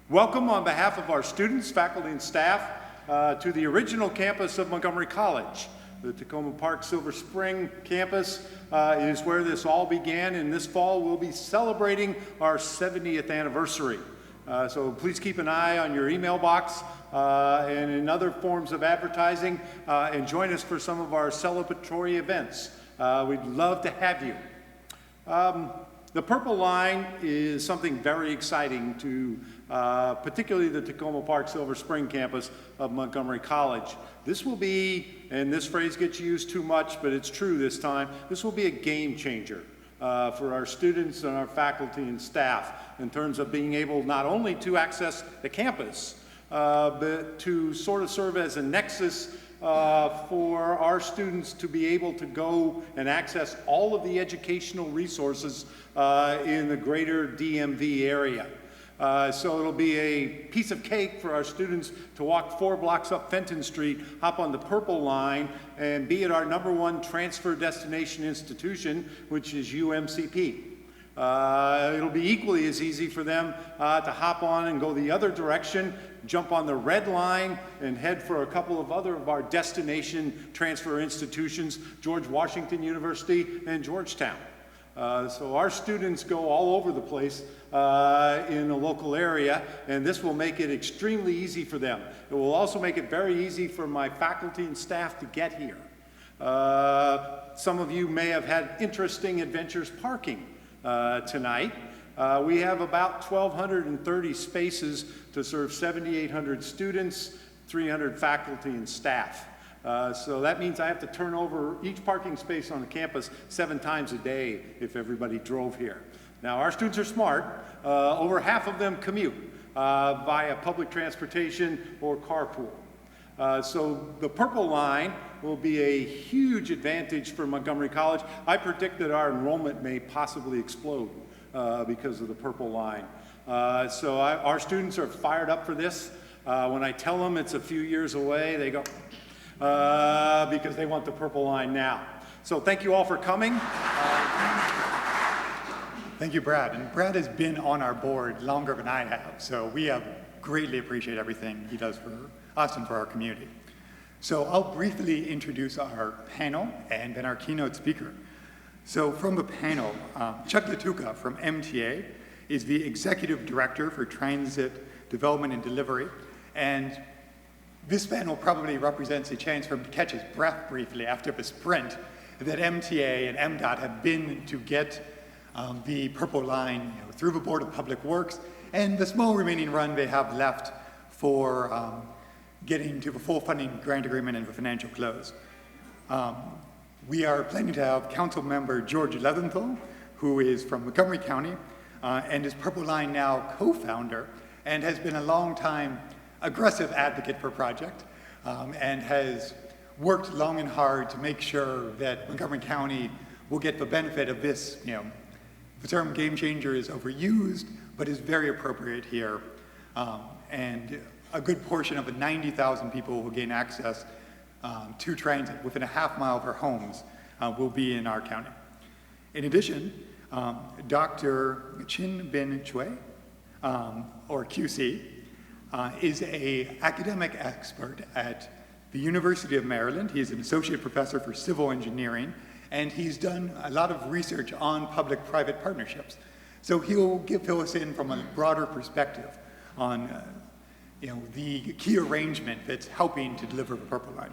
Welcome on behalf of our students, faculty, and staff to the original campus of Montgomery College. The Takoma Park Silver Spring campus is where this all began, and this fall we'll be celebrating our 70th anniversary. So please keep an eye on your email box and in other forms of advertising, and join us for some of our celebratory events. We'd love to have you. The Purple Line is something very exciting to particularly the Takoma Park Silver Spring campus of Montgomery College. This will be, and this phrase gets used too much, but it's true this time, this will be a game changer for our students and our faculty and staff in terms of being able not only to access the campus, but to sort of serve as a nexus for our students to be able to go and access all of the educational resources in the greater DMV area. So it'll be a piece of cake for our students to walk 4 blocks up Fenton Street, hop on the Purple Line, and be at our #1 transfer destination institution, which is UMCP. It'll be equally as easy for them to hop on and go the other direction, jump on the Red Line, and head for a couple of other of our destination transfer institutions, George Washington University and Georgetown. So our students go all over the place in the local area, and this will make it extremely easy for them. It will also make it very easy for my faculty and staff to get here. Some of you may have had interesting adventures parking tonight. We have about 1,230 spaces to serve 7,800 students, 300 faculty and staff. So that means I have to turn over each parking space on the campus 7 times a day if everybody drove here. Now our students are smart. Over half of them commute via public transportation or carpool. So the Purple Line will be a huge advantage for Montgomery College. I predict that our enrollment may possibly explode because of the Purple Line. So our students are fired up for this. When I tell them it's a few years away, they go, because they want the Purple Line now. So thank you all for coming. Thank you, Brad. And Brad has been on our board longer than I have, so we greatly appreciate everything he does for us and for our community. So I'll briefly introduce our panel and then our keynote speaker. So from the panel, Chuck Lattuca from MTA is the Executive Director for Transit Development and Delivery, and this panel probably represents a chance for him to catch his breath briefly after the sprint that MTA and MDOT have been to get the Purple Line through the Board of Public Works and the small remaining run they have left for getting to the full funding grant agreement and the financial close. We are planning to have Councilmember George Leventhal, who is from Montgomery County and is Purple Line Now co-founder and has been a long time aggressive advocate for a project and has worked long and hard to make sure that Montgomery County will get the benefit of this. The term game changer is overused, but is very appropriate here. And a good portion of the 90,000 people who will gain access to transit within a half-mile of their homes will be in our county. In addition, Dr. Qingbin Chue, or QC, is an academic expert at the University of Maryland. He is an associate professor for civil engineering, and he's done a lot of research on public-private partnerships. So he'll fill us in from a broader perspective on the key arrangement that's helping to deliver the Purple Line.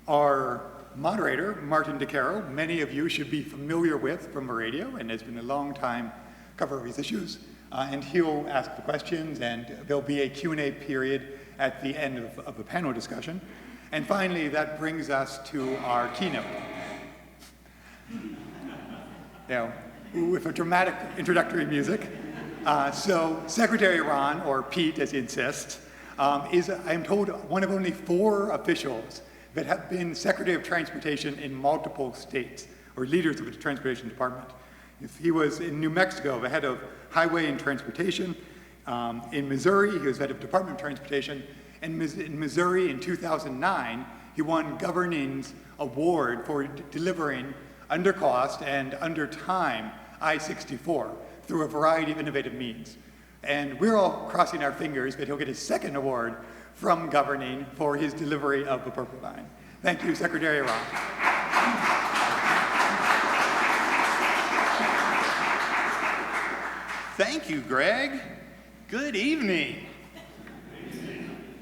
Our moderator, Martin Caro, many of you should be familiar with from the radio and has been a long time cover of these issues. And he'll ask the questions, and there'll be a Q&A period at the end of the panel discussion. And finally, that brings us to our keynote. With a dramatic introductory music. So Secretary Rahn, or Pete as he insists, is, I'm told, one of only 4 officials that have been Secretary of Transportation in multiple states, or leaders of the Transportation Department. He was in New Mexico, the head of Highway and Transportation. In Missouri, he was head of Department of Transportation. And in Missouri, in 2009, he won Governing's award for delivering under cost and under time I-64 through a variety of innovative means. And we're all crossing our fingers that he'll get his second award from governing for his delivery of the Purple Line. Thank you, Secretary Rahn. Thank you, Greg. Good evening.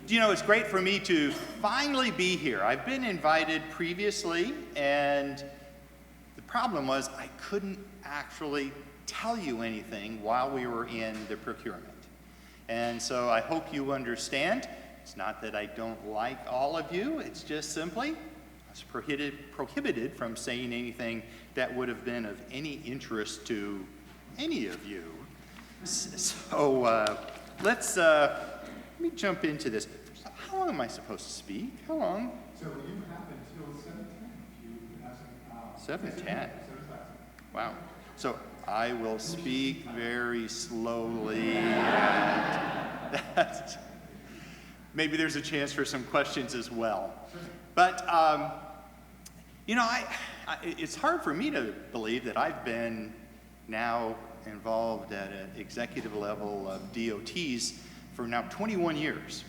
You know, it's great for me to finally be here. I've been invited previously, and the problem was I couldn't actually tell you anything while we were in the procurement. And so I hope you understand. It's not that I don't like all of you, it's just simply I was prohibited from saying anything that would have been of any interest to any of you. So let me jump into this. How long am I supposed to speak? How long? So you have until 7:10 if you ask. 7:10. Wow. So I will speak very slowly. Maybe there's a chance for some questions as well. But you know, it's hard for me to believe that I've been now involved at an executive level of DOTs for now 21 years.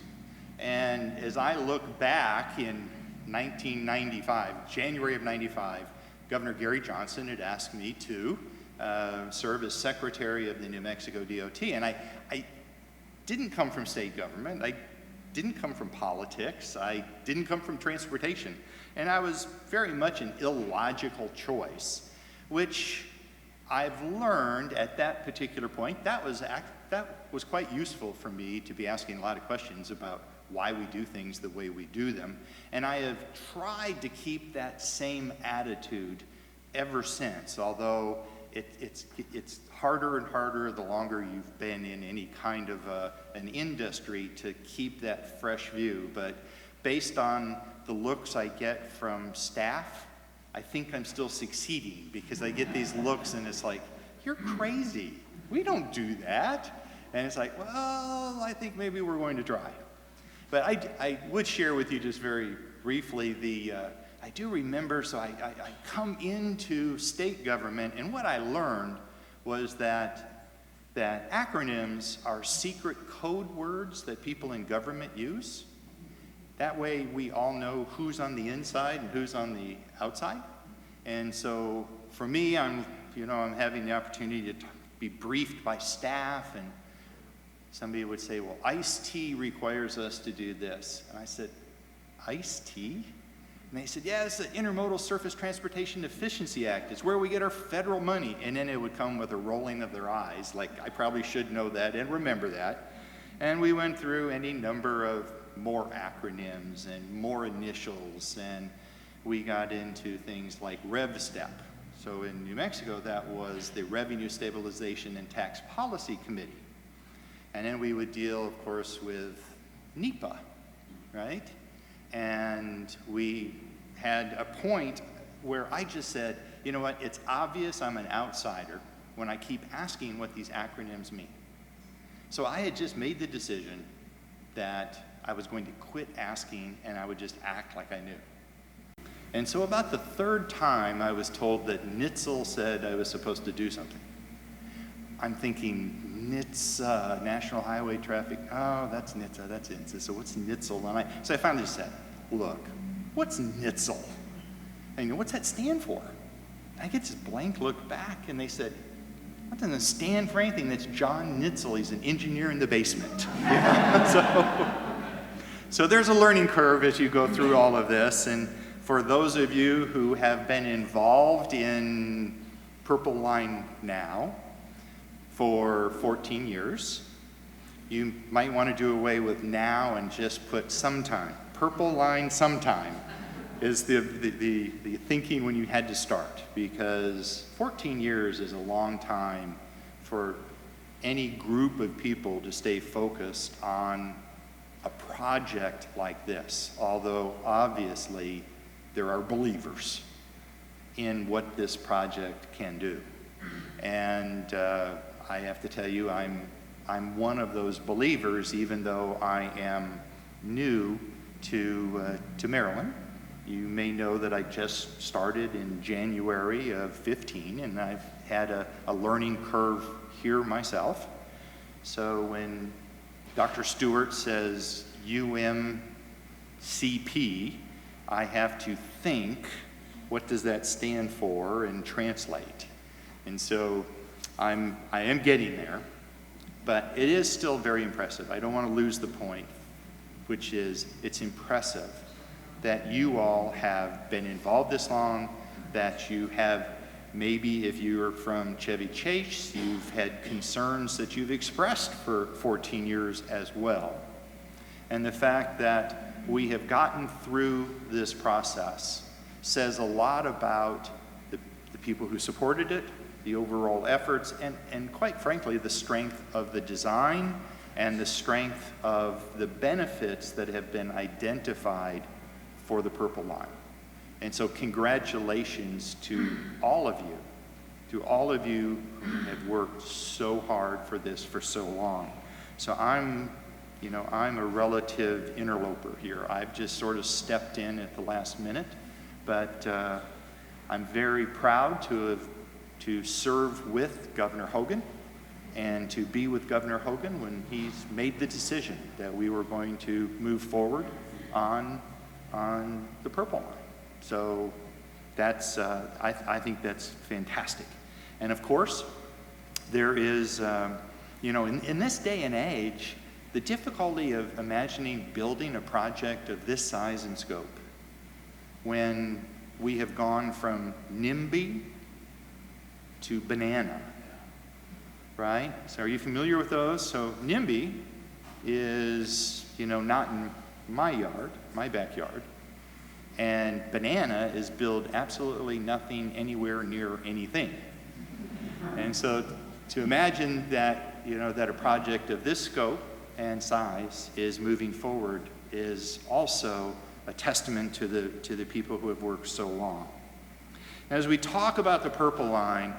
And as I look back in 1995, January of 95, Governor Gary Johnson had asked me to serve as Secretary of the New Mexico DOT. And I didn't come from state government. I didn't come from politics. I didn't come from transportation. And I was very much an illogical choice, which I've learned at that particular point, that was quite useful for me to be asking a lot of questions about why we do things the way we do them. And I have tried to keep that same attitude ever since, although it's harder and harder the longer you've been in any kind of an industry to keep that fresh view. But based on the looks I get from staff, I think I'm still succeeding, because I get these looks and it's like, you're crazy. We don't do that. And it's like, well, I think maybe we're going to try. But I would share with you just very briefly I do remember, so I come into state government, and what I learned was that acronyms are secret code words that people in government use. That way we all know who's on the inside and who's on the outside. And so for me, I'm having the opportunity to be briefed by staff, and somebody would say, well, iced tea requires us to do this. And I said, iced tea? And they said, yeah, it's the Intermodal Surface Transportation Efficiency Act. It's where we get our federal money. And then it would come with a rolling of their eyes, like I probably should know that and remember that. And we went through any number of more acronyms and more initials, and we got into things like RevStep. So in New Mexico, that was the Revenue Stabilization and Tax Policy Committee. And then we would deal, of course, with NEPA, right? And we had a point where I just said, you know what, it's obvious I'm an outsider when I keep asking what these acronyms mean. So I had just made the decision that I was going to quit asking, and I would just act like I knew. And so about the third time I was told that NHTSA said I was supposed to do something. I'm thinking, NHTSA, National Highway Traffic, oh, that's NHTSA, that's NHTSA, so what's NHTSA? And so I finally just said, look, what's NHTSA? And what's that stand for? And I get this blank look back, and they said, that doesn't stand for anything. That's John Nitzel. He's an engineer in the basement. So there's a learning curve as you go through all of this. And for those of you who have been involved in Purple Line now for 14 years, you might want to do away with now and just put sometime. Purple Line sometime is the thinking when you had to start, because 14 years is a long time for any group of people to stay focused on a project like this, although obviously there are believers in what this project can do. And I have to tell you, I'm one of those believers, even though I am new to Maryland. You may know that I just started in January of 15, and I've had a learning curve here myself. So when Dr. Stewart says UMCP, I have to think, what does that stand for, and translate. And so I am getting there, but it is still very impressive. I don't want to lose the point, which is it's impressive that you all have been involved this long, that you have, maybe if you're from Chevy Chase, you've had concerns that you've expressed for 14 years as well. And the fact that we have gotten through this process says a lot about the people who supported it, the overall efforts, and quite frankly, the strength of the design and the strength of the benefits that have been identified for the Purple Line. And so congratulations to all of you who have worked so hard for this for so long. So I'm a relative interloper here. I've just sort of stepped in at the last minute, but I'm very proud to serve with Governor Hogan and to be with Governor Hogan when he's made the decision that we were going to move forward on the Purple Line. So that's, I think that's fantastic. And of course, there is, in this day and age, the difficulty of imagining building a project of this size and scope when we have gone from NIMBY to banana, right? So are you familiar with those? So NIMBY is, not in my yard, my backyard, and banana is build absolutely nothing anywhere near anything. And so to imagine that, that a project of this scope and size is moving forward is also a testament to the people who have worked so long. As we talk about the Purple Line,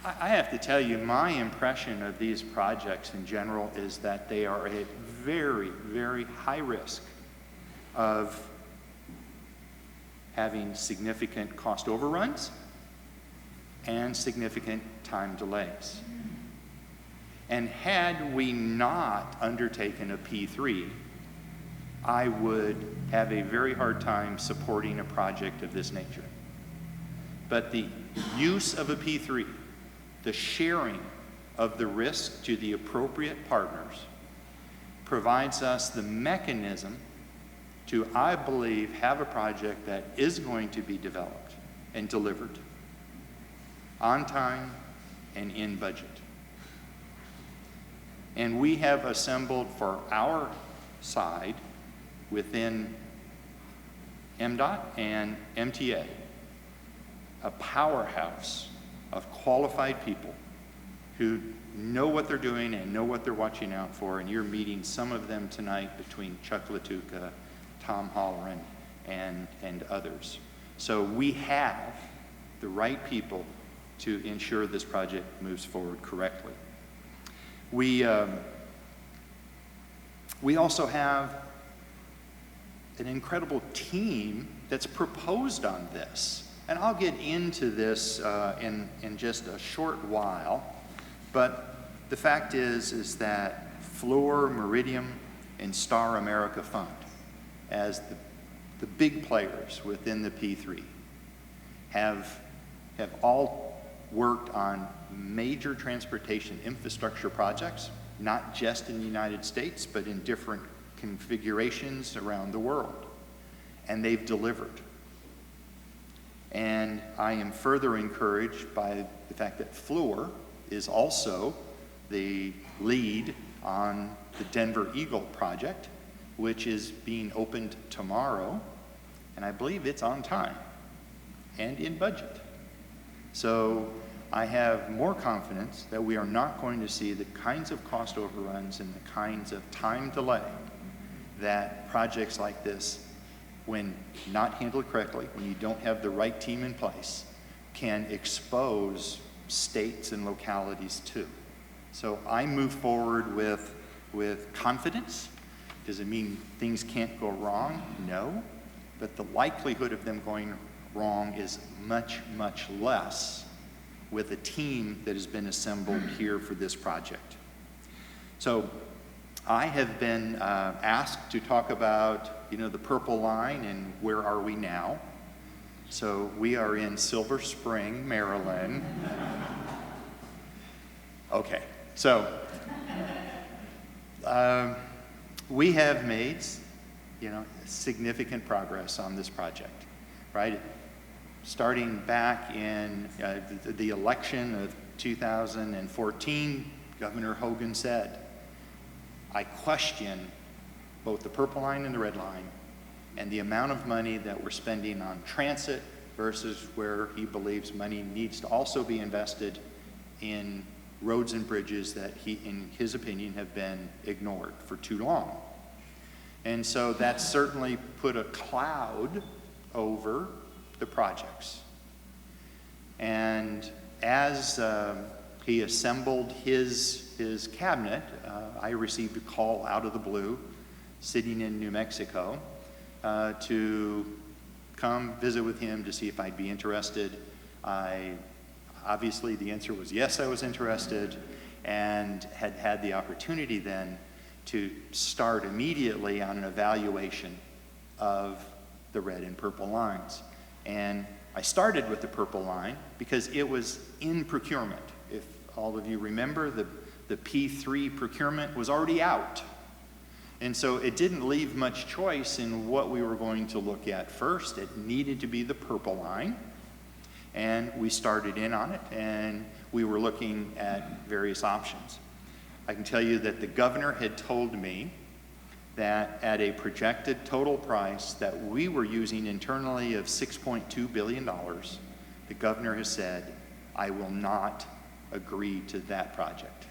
I have to tell you, my impression of these projects in general is that they are at very, very high risk of having significant cost overruns and significant time delays. And had we not undertaken a P3, I would have a very hard time supporting a project of this nature. But the use of a P3, the sharing of the risk to the appropriate partners, provides us the mechanism to, I believe, have a project that is going to be developed and delivered on time and in budget. And we have assembled for our side within MDOT and MTA a powerhouse of qualified people who know what they're doing and know what they're watching out for, and you're meeting some of them tonight between Chuck Lattuca, Tom Holleran, and others. So we have the right people to ensure this project moves forward correctly. We also have an incredible team that's proposed on this. And I'll get into this in just a short while, but the fact is that Fluor, Meridian, and Star America Fund, as the big players within the P3, have all worked on major transportation infrastructure projects, not just in the United States, but in different configurations around the world. And they've delivered. And I am further encouraged by the fact that Fluor is also the lead on the Denver Eagle project, which is being opened tomorrow, and I believe it's on time and in budget. So I have more confidence that we are not going to see the kinds of cost overruns and the kinds of time delay that projects like this, when not handled correctly, when you don't have the right team in place, can expose states and localities to. So I move forward with confidence. Does it mean things can't go wrong? No. But the likelihood of them going wrong is much, much less with a team that has been assembled here for this project. So I have been asked to talk about, the Purple Line and where are we now. So we are in Silver Spring, Maryland. Okay, so we have made, significant progress on this project, right? Starting back in the election of 2014, Governor Hogan said, I question both the Purple Line and the Red Line and the amount of money that we're spending on transit versus where he believes money needs to also be invested in roads and bridges that in his opinion, have been ignored for too long. And so that certainly put a cloud over the projects. And as he assembled his cabinet, I received a call out of the blue, sitting in New Mexico, to come visit with him to see if I'd be interested. Obviously, the answer was yes, I was interested, and had the opportunity then to start immediately on an evaluation of the red and purple lines. And I started with the Purple Line because it was in procurement. If all of you remember, the P3 procurement was already out. And so it didn't leave much choice in what we were going to look at first. It needed to be the Purple Line. And we started in on it, and we were looking at various options. I can tell you that the governor had told me that at a projected total price that we were using internally of $6.2 billion, the governor has said, I will not agree to that project.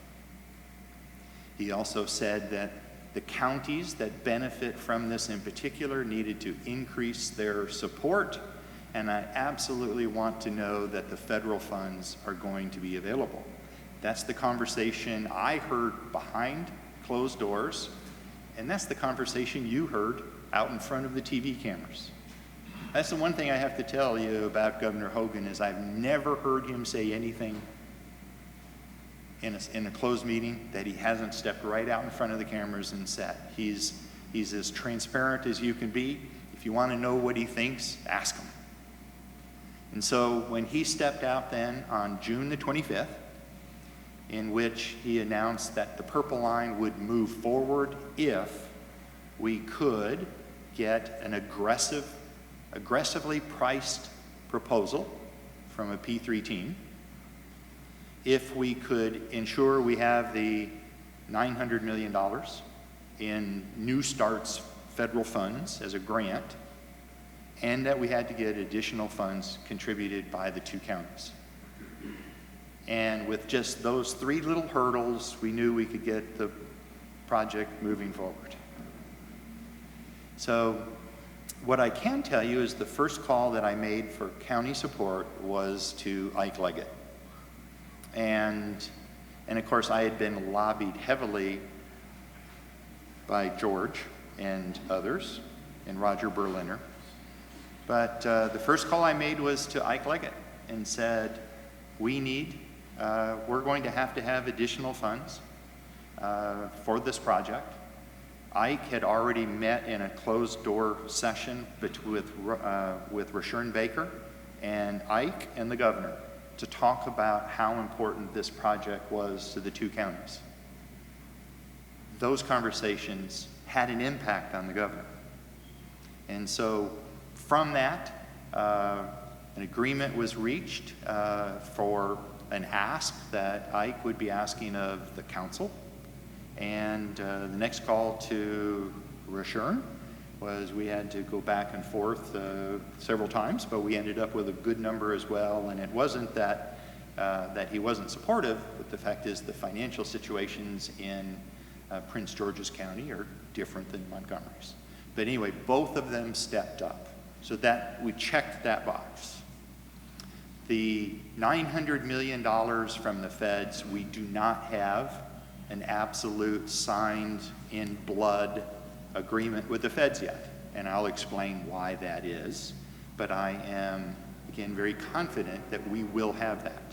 He also said that the counties that benefit from this in particular needed to increase their support, and I absolutely want to know that the federal funds are going to be available. That's the conversation I heard behind closed doors, and that's the conversation you heard out in front of the TV cameras. That's the one thing I have to tell you about Governor Hogan is I've never heard him say anything in a closed meeting that he hasn't stepped right out in front of the cameras and said. He's as transparent as you can be. If you want to know what he thinks, ask him. And so when he stepped out then on June the 25th, in which he announced that the Purple Line would move forward if we could get an aggressively priced proposal from a P3 team, if we could ensure we have the $900 million in New Start's federal funds as a grant, and that we had to get additional funds contributed by the two counties. And with just those three little hurdles, we knew we could get the project moving forward. So what I can tell you is the first call that I made for county support was to Ike Leggett. And of course, I had been lobbied heavily by George and others, and Roger Berliner. But the first call I made was to Ike Leggett and said, we're going to have additional funds for this project. Ike had already met in a closed door session with Rahn Baker and Ike and the governor to talk about how important this project was to the two counties. Those conversations had an impact on the governor. And so from that, an agreement was reached for an ask that Ike would be asking of the council. And the next call to Rahn was we had to go back and forth several times, but we ended up with a good number as well. And it wasn't that he wasn't supportive, but the fact is the financial situations in Prince George's County are different than Montgomery's. But anyway, both of them stepped up. So that we checked that box. The $900 million from the feds, we do not have an absolute signed in blood agreement with the feds yet. And I'll explain why that is. But I am, again, very confident that we will have that.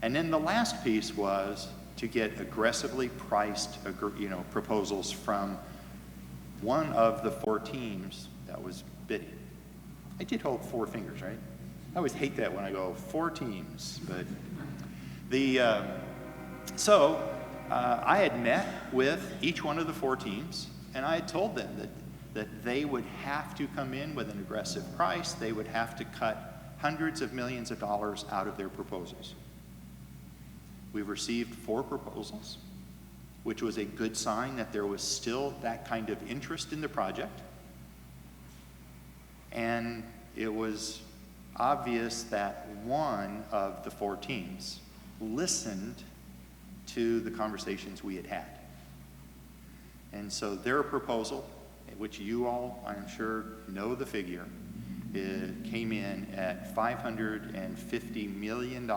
And then the last piece was to get aggressively priced, proposals from one of the 4 teams that was bidding. I did hold 4 fingers, right? I always hate that when I go 4 teams, but I had met with each one of the 4 teams, and I had told them that they would have to come in with an aggressive price. They would have to cut hundreds of millions of dollars out of their proposals. We've received 4 proposals, which was a good sign that there was still that kind of interest in the project. And it was obvious that one of the 4 teams listened to the conversations we had had. And so their proposal, which you all, I'm sure, know the figure, it came in at $550 million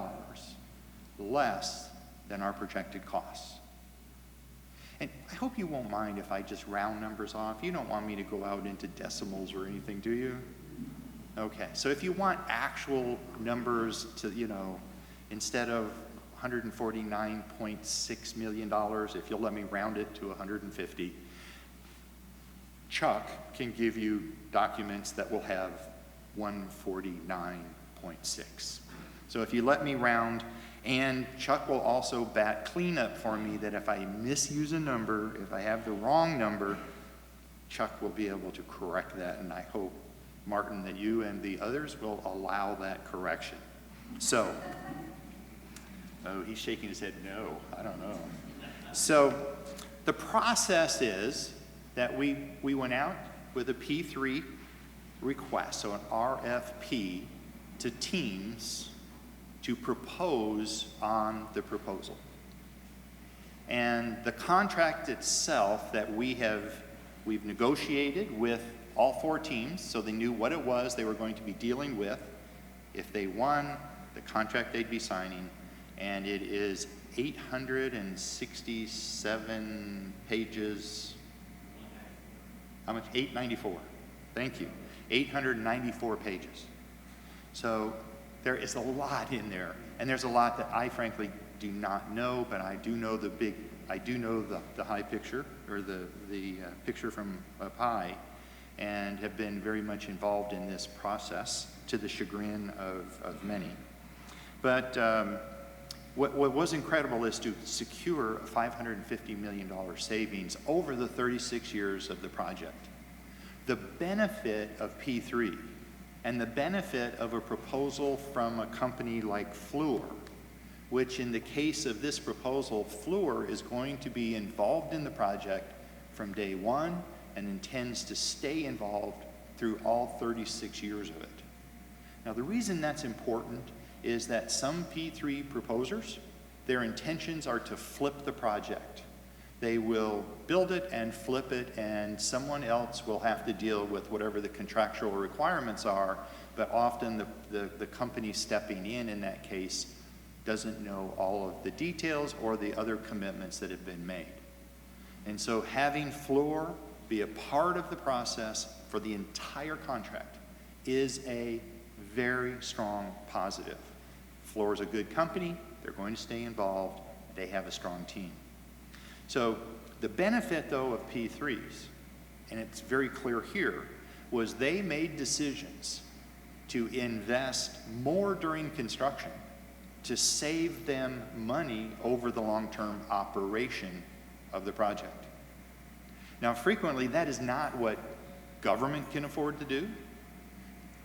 less than our projected costs. And I hope you won't mind if I just round numbers off. You don't want me to go out into decimals or anything, do you? Okay, so if you want actual numbers to, instead of $149.6 million, if you'll let me round it to 150, Chuck can give you documents that will have 149.6. So if you let me round, and Chuck will also bat cleanup for me that if I misuse a number, if I have the wrong number, Chuck will be able to correct that, and I hope, Martin, that you and the others will allow that correction. So, oh, he's shaking his head no, I don't know. So the process is that we went out with a P3 request, so an RFP to teams to propose on the proposal. And the contract itself that we've negotiated with all 4 teams, so they knew what it was they were going to be dealing with. If they won, the contract they'd be signing, and it is 867 pages. How much? 894. Thank you. 894 pages. So there is a lot in there, and there's a lot that I frankly do not know, but I do know the high picture, or the picture from up high, and have been very much involved in this process to the chagrin of many. But what was incredible is to secure a $550 million savings over the 36 years of the project. The benefit of P3 and the benefit of a proposal from a company like Fluor, which in the case of this proposal, Fluor is going to be involved in the project from day one and intends to stay involved through all 36 years of it. Now, the reason that's important is that some P3 proposers, their intentions are to flip the project. They will build it and flip it, and someone else will have to deal with whatever the contractual requirements are, but often the company stepping in that case doesn't know all of the details or the other commitments that have been made. And so having Fluor be a part of the process for the entire contract is a very strong positive. Fluor is a good company, they're going to stay involved, they have a strong team. So the benefit, though, of P3s, and it's very clear here, was they made decisions to invest more during construction to save them money over the long-term operation of the project. Now, frequently, that is not what government can afford to do.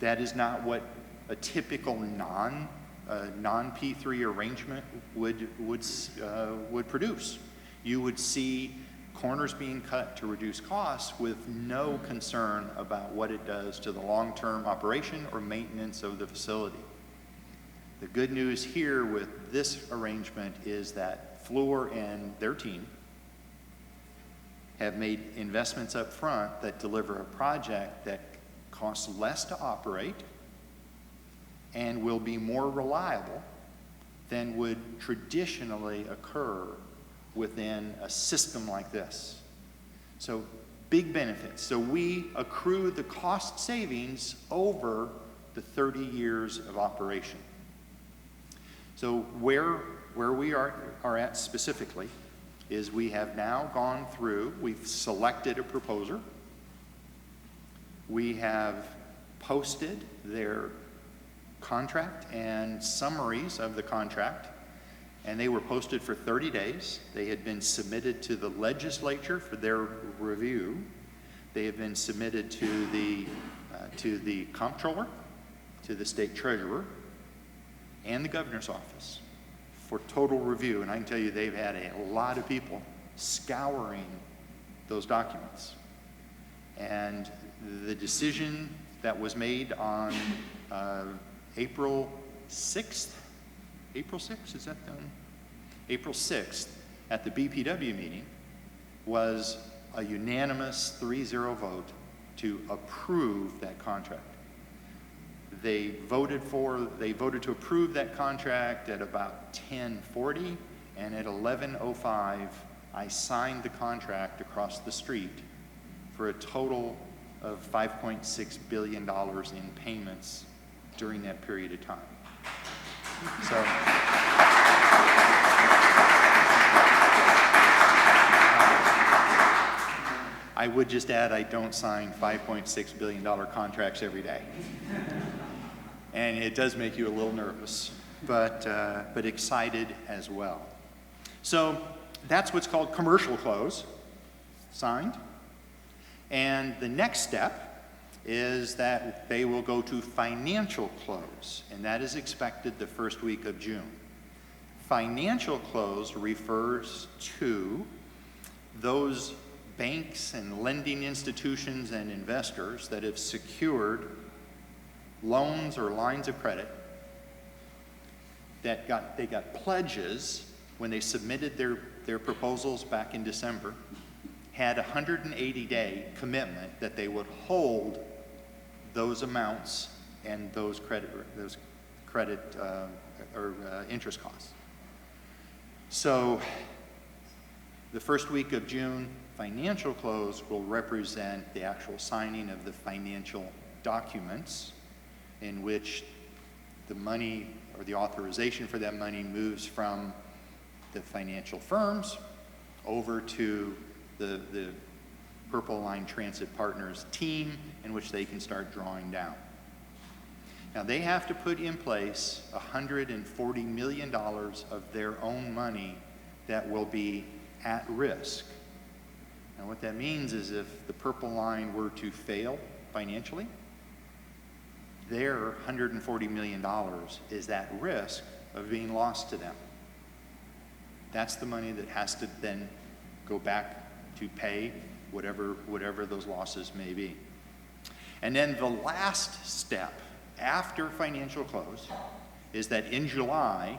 That is not what a typical non-P3 arrangement would produce. You would see corners being cut to reduce costs with no concern about what it does to the long-term operation or maintenance of the facility. The good news here with this arrangement is that Fluor and their team have made investments up front that deliver a project that costs less to operate and will be more reliable than would traditionally occur within a system like this. So big benefits. So we accrue the cost savings over the 30 years of operation. So where where we are at specifically is we have now gone through, we've selected a proposer. We have posted their contract and summaries of the contract, and they were posted for 30 days. They had been submitted to the legislature for their review. They have been submitted to the comptroller, to the state treasurer, and the governor's office for total review. And I can tell you they've had a lot of people scouring those documents. And the decision that was made on April 6th, is that done? April 6th at the BPW meeting was a unanimous 3-0 vote to approve that contract. They voted to approve that contract at about 10:40, and at 11:05, I signed the contract across the street for a total of $5.6 billion in payments during that period of time. So, I would just add, I don't sign $5.6 billion contracts every day. And it does make you a little nervous, but excited as well. So that's what's called commercial close, signed. And the next step is that they will go to financial close, and that is expected the first week of June. Financial close refers to those banks and lending institutions and investors that have secured loans or lines of credit that they got pledges when they submitted their proposals back in December, had a 180-day commitment that they would hold those amounts and those credit interest costs. So the first week of June, financial close will represent the actual signing of the financial documents in which the money or the authorization for that money moves from the financial firms over to the Purple Line Transit Partners team, in which they can start drawing down. Now they have to put in place $140 million of their own money that will be at risk. Now what that means is if the Purple Line were to fail financially, their $140 million is at risk of being lost to them. That's the money that has to then go back to pay whatever those losses may be. And then the last step after financial close is that in July,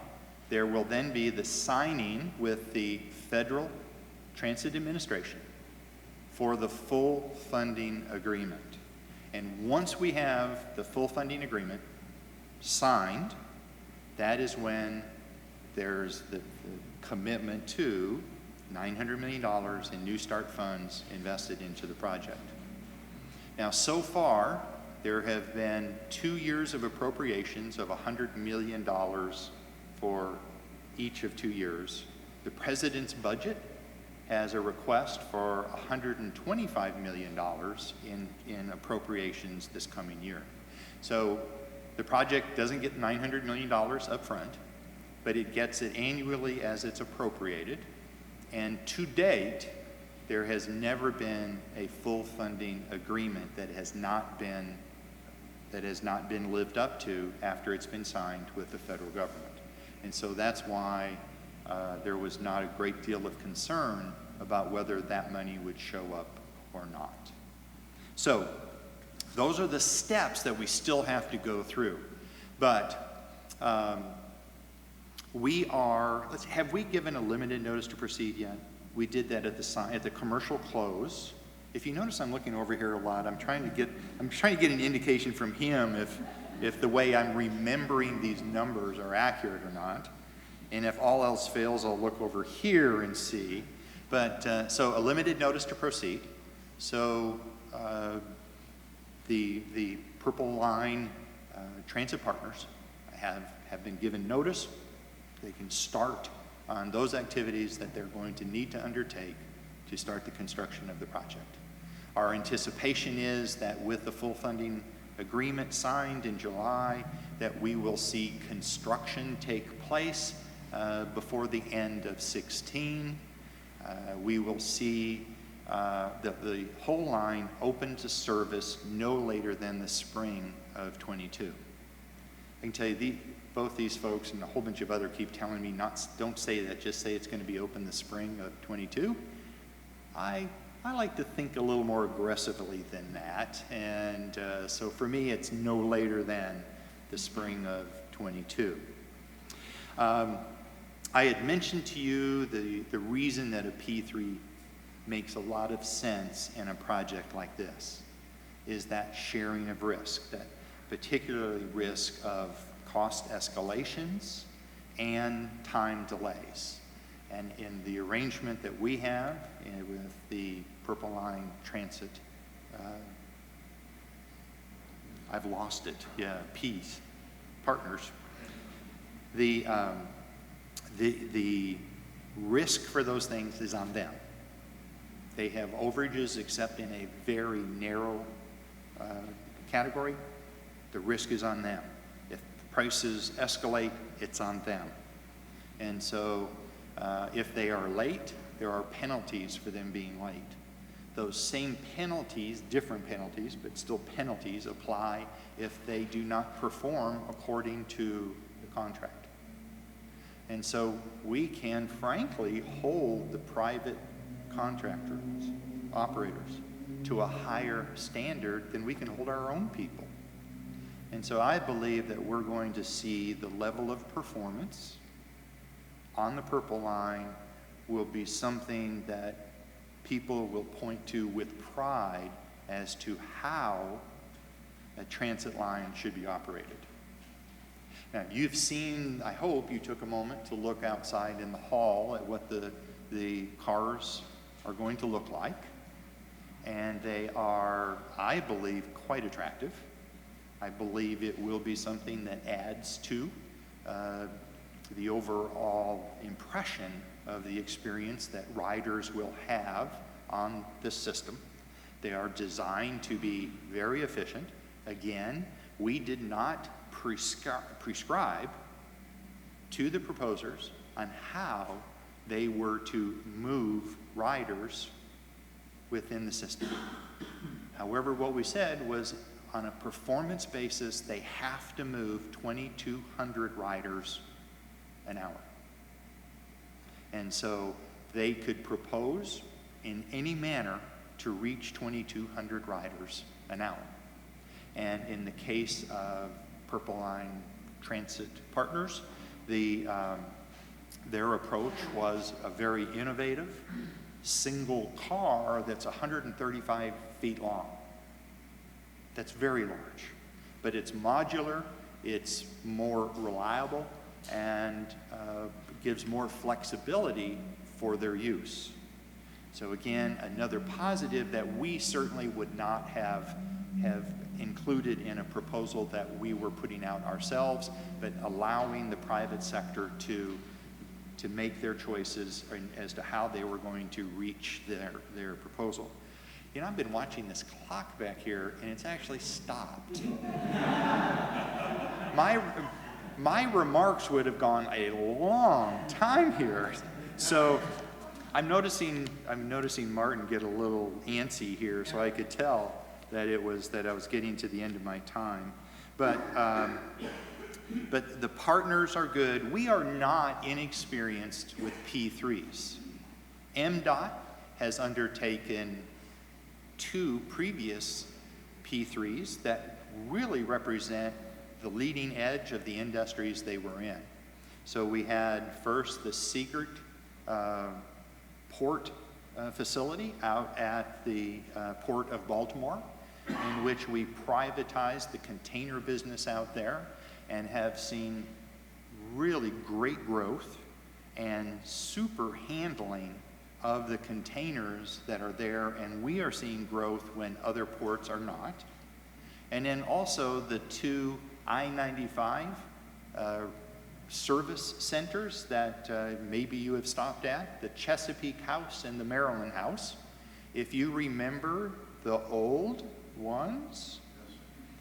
there will then be the signing with the Federal Transit Administration for the full funding agreement. And once we have the full funding agreement signed, that is when there's the commitment to $900 million in New Start funds invested into the project. Now, so far, there have been 2 years of appropriations of $100 million for each of 2 years. The President's budget has a request for $125 million in appropriations this coming year. So the project doesn't get $900 million up front, but it gets it annually as it's appropriated. And to date, there has never been a full funding agreement that has not been lived up to after it's been signed with the federal government. And so that's why there was not a great deal of concern about whether that money would show up or not. So those are the steps that we still have to go through. But have we given a limited notice to proceed yet? We did that at the commercial close. If you notice, I'm looking over here a lot. I'm trying to get an indication from him if the way I'm remembering these numbers are accurate or not. And if all else fails, I'll look over here and see. But so a limited notice to proceed. So the Purple Line Transit Partners have been given notice. they can start on those activities that they're going to need to undertake to start the construction of the project. Our anticipation is that with the full funding agreement signed in July, that we will see construction take place before the end of 16. We will see the whole line open to service no later than the spring of 22. I can tell you, both these folks and a whole bunch of other keep telling me, don't say that, just say it's going to be open the spring of 22. I like to think a little more aggressively than that, and so for me, it's no later than the spring of 22. I had mentioned to you the reason that a P3 makes a lot of sense in a project like this is that sharing of risk, that particularly risk of cost escalations and time delays. And in the arrangement that we have with the Purple Line Transit, I've lost it, yeah, P's, partners, the risk for those things is on them. They have overages except in a very narrow category. The risk is on them. If prices escalate, it's on them. And so if they are late, there are penalties for them being late. Those same penalties, different penalties, but still penalties, apply if they do not perform according to the contract. And so we can frankly hold the private contractors, operators, to a higher standard than we can hold our own people. And so I believe that we're going to see the level of performance on the Purple Line will be something that people will point to with pride as to how a transit line should be operated. Now, you've seen, I hope you took a moment to look outside in the hall at what the cars are going to look like. And they are, I believe, quite attractive. I believe it will be something that adds to the overall impression of the experience that riders will have on this system. They are designed to be very efficient. Again, we did not prescribe to the proposers on how they were to move riders within the system. However, what we said was on a performance basis, they have to move 2,200 riders an hour. And so they could propose in any manner to reach 2,200 riders an hour. And in the case of Purple Line Transit Partners, their approach was a very innovative single car that's 135 feet long. That's very large, but it's modular, it's more reliable, and gives more flexibility for their use. So again, another positive that we certainly would not have included in a proposal that we were putting out ourselves, but allowing the private sector to make their choices as to how they were going to reach their proposal. You know, I've been watching this clock back here, and it's actually stopped. My remarks would have gone a long time here. So I'm noticing Martin get a little antsy here, so I could tell that I was getting to the end of my time. But the partners are good. We are not inexperienced with P3s. MDOT has undertaken 2 previous P3s that really represent the leading edge of the industries they were in. So we had first the Seegert port facility out at the Port of Baltimore, in which we privatized the container business out there and have seen really great growth and super handling of the containers that are there, and we are seeing growth when other ports are not. And then also the 2 I-95 service centers that maybe you have stopped at, the Chesapeake House and the Maryland House. If you remember the old ones,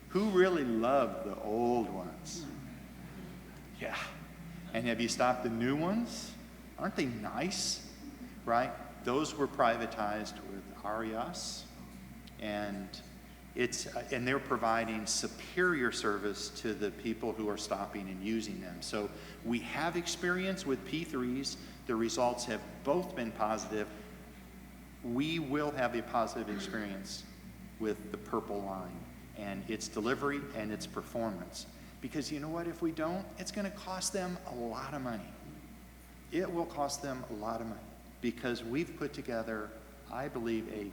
who really loved the old ones? Yeah. And have you stopped the new ones? Aren't they nice? Right? Those were privatized with Arias, and they're providing superior service to the people who are stopping and using them. So we have experience with P3s. The results have both been positive. We will have a positive experience with the Purple Line and its delivery and its performance. Because you know what, if we don't, it's going to cost them a lot of money. It will cost them a lot of money because we've put together, I believe, a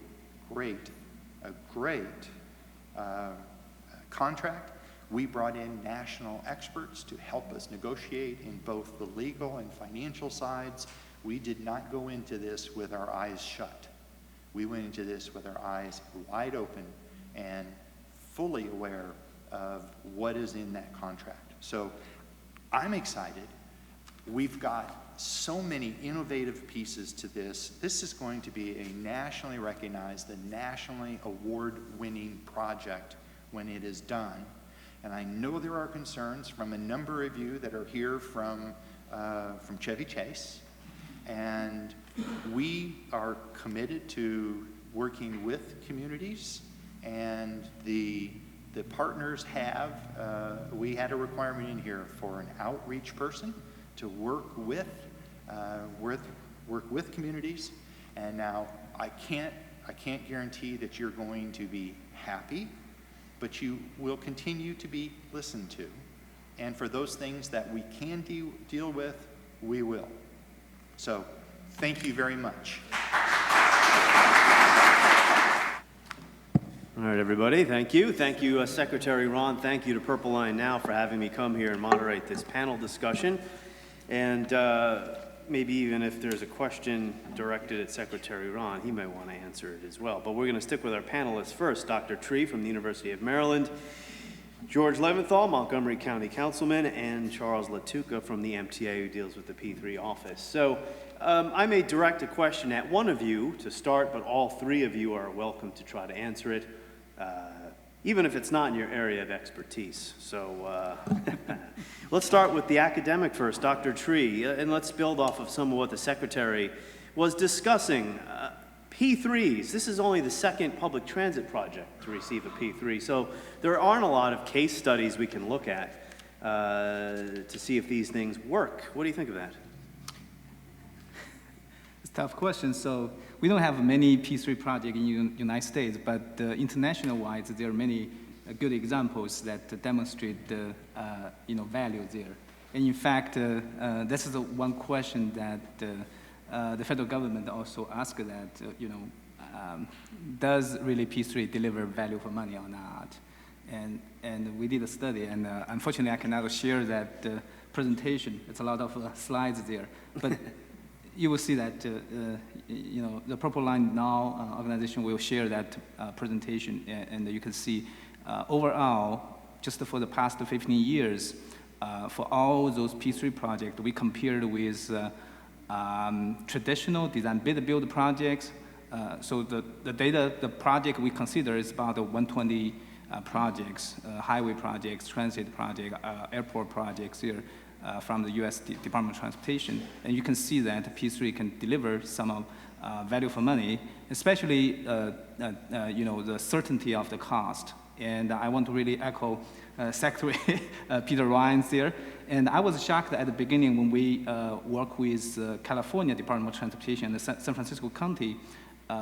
great contract. We brought in national experts to help us negotiate in both the legal and financial sides. We did not go into this with our eyes shut. We went into this with our eyes wide open and fully aware of what is in that contract. So I'm excited. We've got so many innovative pieces to this. This is going to be a nationally recognized and nationally award-winning project when it is done. And I know there are concerns from a number of you that are here from Chevy Chase. And we are committed to working with communities, and the partners have, we had a requirement in here for an outreach person to work with communities. And now I can't guarantee that you're going to be happy, but you will continue to be listened to. And for those things that we can deal with, we will. So thank you very much. All right, everybody, thank you. Thank you, Secretary Rahn. Thank you to Purple Line Now for having me come here and moderate this panel discussion. And maybe even if there's a question directed at Secretary Rahn, he may want to answer it as well. But we're going to stick with our panelists first. Dr. Tree from the University of Maryland, George Leventhal, Montgomery County Councilman, and Charles Lattuca from the MTA, who deals with the P3 office. So I may direct a question at one of you to start, but all three of you are welcome to try to answer it, even if it's not in your area of expertise. So let's start with the academic first, Dr. Tree, and let's build off of some of what the Secretary was discussing. P3s, this is only the second public transit project to receive a P3, so there aren't a lot of case studies we can look at to see if these things work. What do you think of that? It's a tough question. So we don't have many P3 projects in the United States, but international-wise, there are many good examples that demonstrate the value there. And in fact, this is the one question that the federal government also asked that, does really P3 deliver value for money or not? And we did a study, and unfortunately I cannot share that presentation. It's a lot of slides there. But you will see that, the Purple Line Now organization will share that presentation, and you can see overall, just for the past 15 years, for all those P3 projects, we compared with traditional design bid build projects. So the project we consider is about 120 projects, highway projects, transit projects, airport projects here from the U.S. Department of Transportation. And you can see that P3 can deliver some value for money, especially the certainty of the cost. And I want to really echo Secretary Peter Ryan's there. And I was shocked at the beginning when we worked with California Department of Transportation and the San Francisco County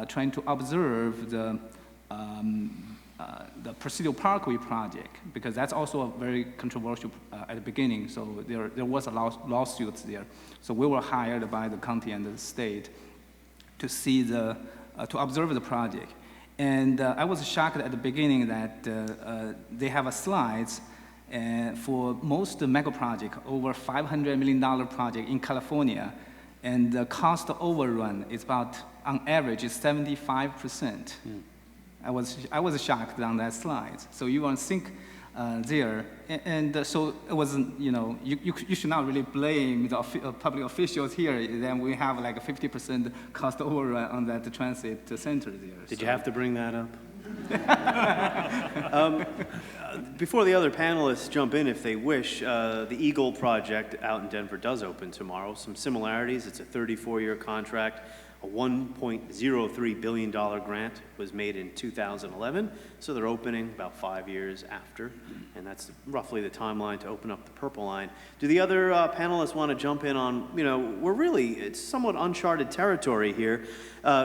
trying to observe the Presidio Parkway project, because that's also a very controversial at the beginning. So there was a lawsuit there. So we were hired by the county and the state to see to observe the project. And I was shocked at the beginning that they have a slides for most mega project, over $500 million project in California, and the cost overrun is about, on average, is 75%. I was shocked on that slide. So you want to think there. And so it wasn't, you should not really blame the public officials here. Then we have like a 50% cost overrun on that transit center there. Did you have to bring that up? Before the other panelists jump in, if they wish, the Eagle project out in Denver does open tomorrow. Some similarities. It's a 34-year contract. A $1.03 billion grant was made in 2011, so they're opening about 5 years after, and that's roughly the timeline to open up the Purple Line. Do the other panelists want to jump in on, it's somewhat uncharted territory here.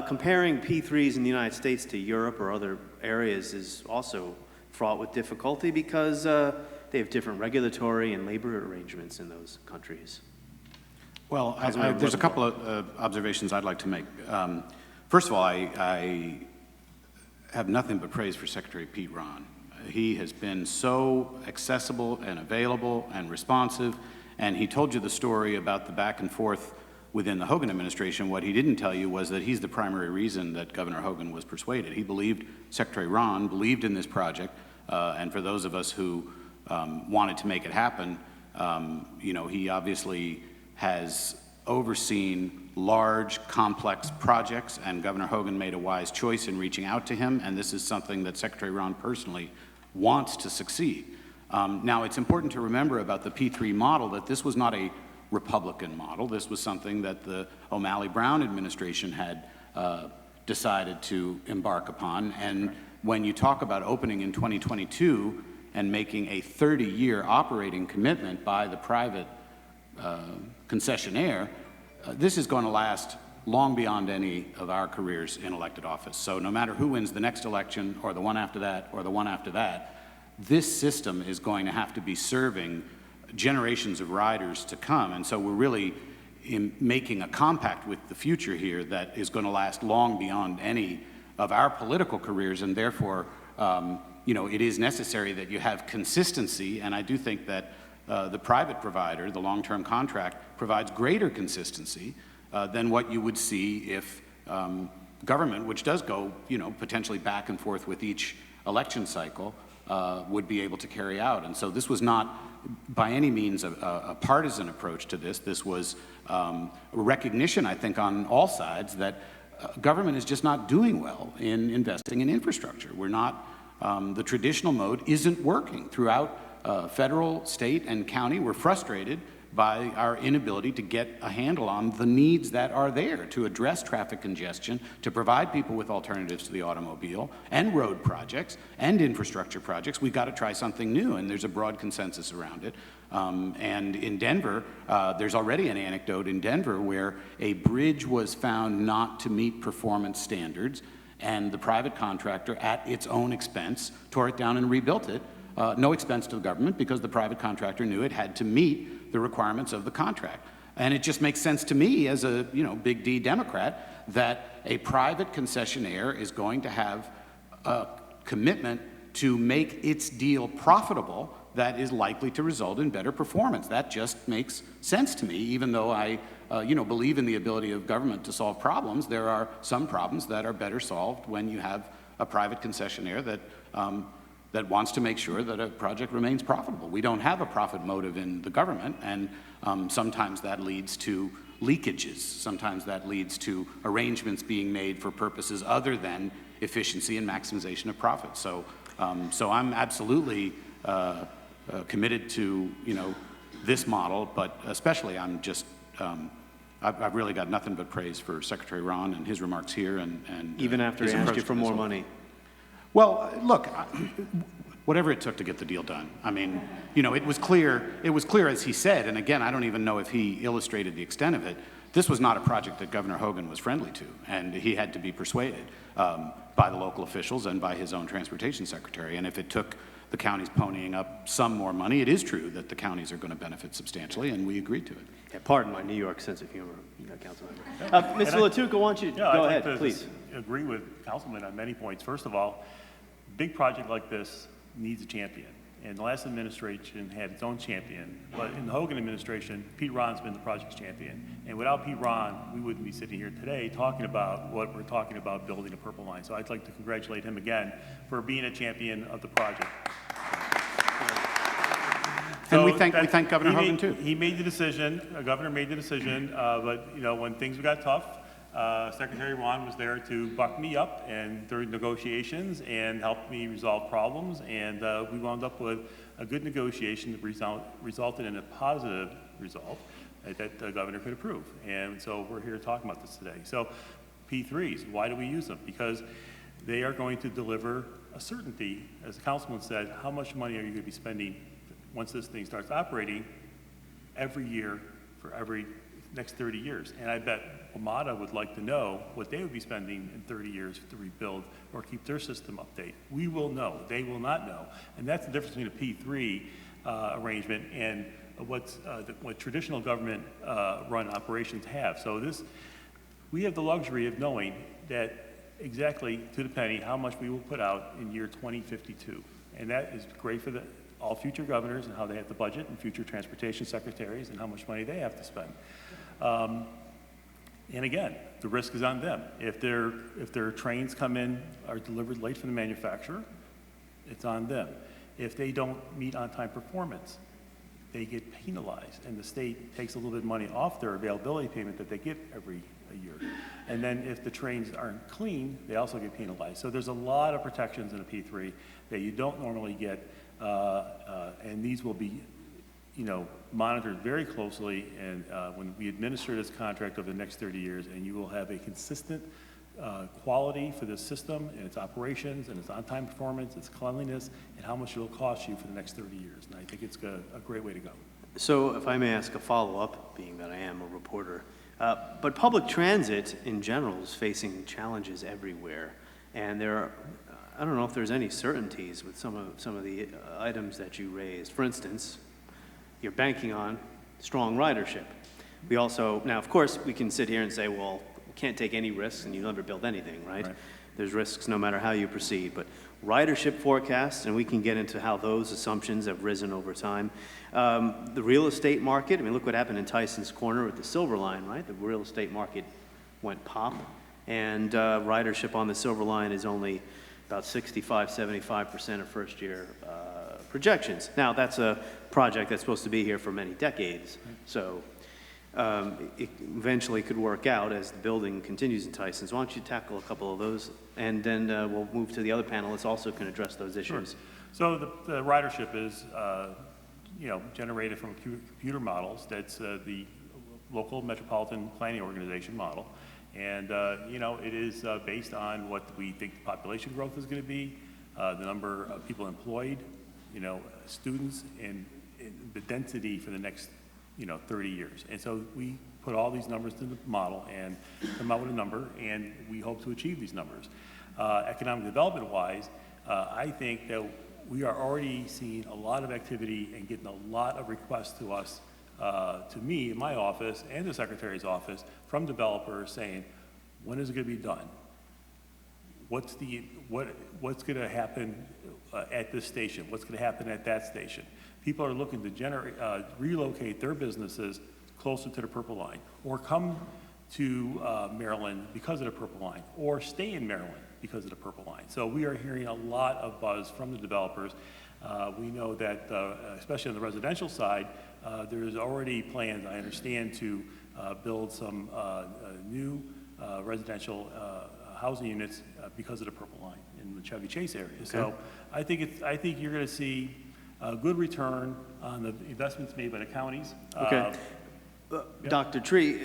Comparing P3s in the United States to Europe or other areas is also fraught with difficulty because they have different regulatory and labor arrangements in those countries. Well, there's a couple of observations I'd like to make. First of all, I have nothing but praise for Secretary Pete Rahn. He has been so accessible and available and responsive, and he told you the story about the back and forth within the Hogan administration. What he didn't tell you was that he's the primary reason that Governor Hogan was persuaded. He believed, Secretary Rahn believed in this project, and for those of us who wanted to make it happen, he obviously has overseen large, complex projects, and Governor Hogan made a wise choice in reaching out to him, and this is something that Secretary Rahn personally wants to succeed. Now, it's important to remember about the P3 model that this was not a Republican model. This was something that the O'Malley-Brown administration had decided to embark upon, and when you talk about opening in 2022 and making a 30-year operating commitment by the private concessionaire, this is going to last long beyond any of our careers in elected office. So no matter who wins the next election or the one after that or the one after that, this system is going to have to be serving generations of riders to come. And so we're really making a compact with the future here that is going to last long beyond any of our political careers, and therefore, it is necessary that you have consistency, and I do think that the private provider, the long-term contract, provides greater consistency than what you would see if government, which does go, potentially back and forth with each election cycle, would be able to carry out. And so this was not by any means a partisan approach to this. This was a recognition, I think, on all sides that government is just not doing well in investing in infrastructure. We're not, the traditional mode isn't working throughout federal, state, and county. We're frustrated by our inability to get a handle on the needs that are there to address traffic congestion, to provide people with alternatives to the automobile, and road projects, and infrastructure projects. We've got to try something new, and there's a broad consensus around it. And in Denver, there's already an anecdote in Denver where a bridge was found not to meet performance standards, and the private contractor, at its own expense, tore it down and rebuilt it. No expense to the government because the private contractor knew it had to meet the requirements of the contract. And it just makes sense to me as a big D Democrat that a private concessionaire is going to have a commitment to make its deal profitable that is likely to result in better performance. That just makes sense to me, even though I believe in the ability of government to solve problems. There are some problems that are better solved when you have a private concessionaire that wants to make sure that a project remains profitable. We don't have a profit motive in the government, and sometimes that leads to leakages. Sometimes that leads to arrangements being made for purposes other than efficiency and maximization of profit. So I'm absolutely committed to this model, but especially I'm just I've really got nothing but praise for Secretary Rahn and his remarks here, and even after he asked you for more money. Well, look, whatever it took to get the deal done. I mean, it was clear as he said, and again, I don't even know if he illustrated the extent of it. This was not a project that Governor Hogan was friendly to, and he had to be persuaded by the local officials and by his own transportation secretary. And if it took the counties ponying up some more money, it is true that the counties are going to benefit substantially, and we agreed to it. Yeah, pardon my New York sense of humor, Councilmember. Mr. Lattuca, why don't you go ahead, please. I agree with Councilman on many points. First of all, a big project like this needs a champion. And the last administration had its own champion, but in the Hogan administration, Pete Rahn's been the project's champion. And without Pete Rahn, we wouldn't be sitting here today talking about what we're talking about, building a Purple Line. So I'd like to congratulate him again for being a champion of the project. And we So thank that- Governor he Hogan, made- too. He made the decision, Governor made the decision, but, you know, when things got tough, Secretary Rahn was there to buck me up and during negotiations and help me resolve problems, and we wound up with a good negotiation that resulted in a positive result that the governor could approve. And so we're here talking about this today. So P3s, why do we use them? Because they are going to deliver a certainty, as the councilman said, how much money are you going to be spending once this thing starts operating every year for every next 30 years. And I bet WMATA would like to know what they would be spending in 30 years to rebuild or keep their system update. We will know. They will not know. And that's the difference between a P3 arrangement and what traditional government run operations have. So we have the luxury of knowing that exactly to the penny how much we will put out in year 2052. And that is great for all future governors and how they have to budget, and future transportation secretaries and how much money they have to spend. And again, the risk is on them. If their trains come in, are delivered late from the manufacturer, it's on them. If they don't meet on-time performance, they get penalized, and the state takes a little bit of money off their availability payment that they get every year. And then if the trains aren't clean, they also get penalized. So there's a lot of protections in a P3 that you don't normally get, and these will be, you know, monitored very closely, and when we administer this contract over the next 30 years, and you will have a consistent quality for this system and its operations and its on-time performance, its cleanliness, and how much it will cost you for the next 30 years. And I think it's a great way to go. So if I may ask a follow-up, being that I am a reporter, but public transit in general is facing challenges everywhere, and there are, I don't know if there's any certainties with some of the items that you raised. For instance, you're banking on strong ridership. We also, now of course, we can sit here and say, well, we can't take any risks and you never build anything, right? There's risks no matter how you proceed, but ridership forecasts, and we can get into how those assumptions have risen over time. The real estate market, I mean, look what happened in Tyson's Corner with the Silver Line, right? The real estate market went pop, and ridership on the Silver Line is only about 65, 75% of first year projections. Now, that's a project that's supposed to be here for many decades, so it eventually could work out as the building continues in Tyson. So why don't you tackle a couple of those, and then we'll move to the other panelists also can address those issues. Sure. So the ridership is, you know, generated from computer models. That's the local metropolitan planning organization model. And, you know, it is based on what we think the population growth is going to be, the number of people employed, you know, students, and the density for the next, you know, 30 years. And so we put all these numbers to the model and come out with a number, and we hope to achieve these numbers. Economic development-wise, I think that we are already seeing a lot of activity and getting a lot of requests to us, to me, in my office, and the Secretary's office, from developers saying, when is it going to be done? What's going to happen at this station? What's going to happen at that station? People are looking to relocate their businesses closer to the Purple Line, or come to Maryland because of the Purple Line, or stay in Maryland because of the Purple Line. So we are hearing a lot of buzz from the developers. We know that, especially on the residential side, there's already plans, I understand, to build some new residential housing units because of the Purple Line in the Chevy Chase area. Okay. So I think you're going to see a good return on the investments made by the counties. Okay. Yeah. Dr. Tree,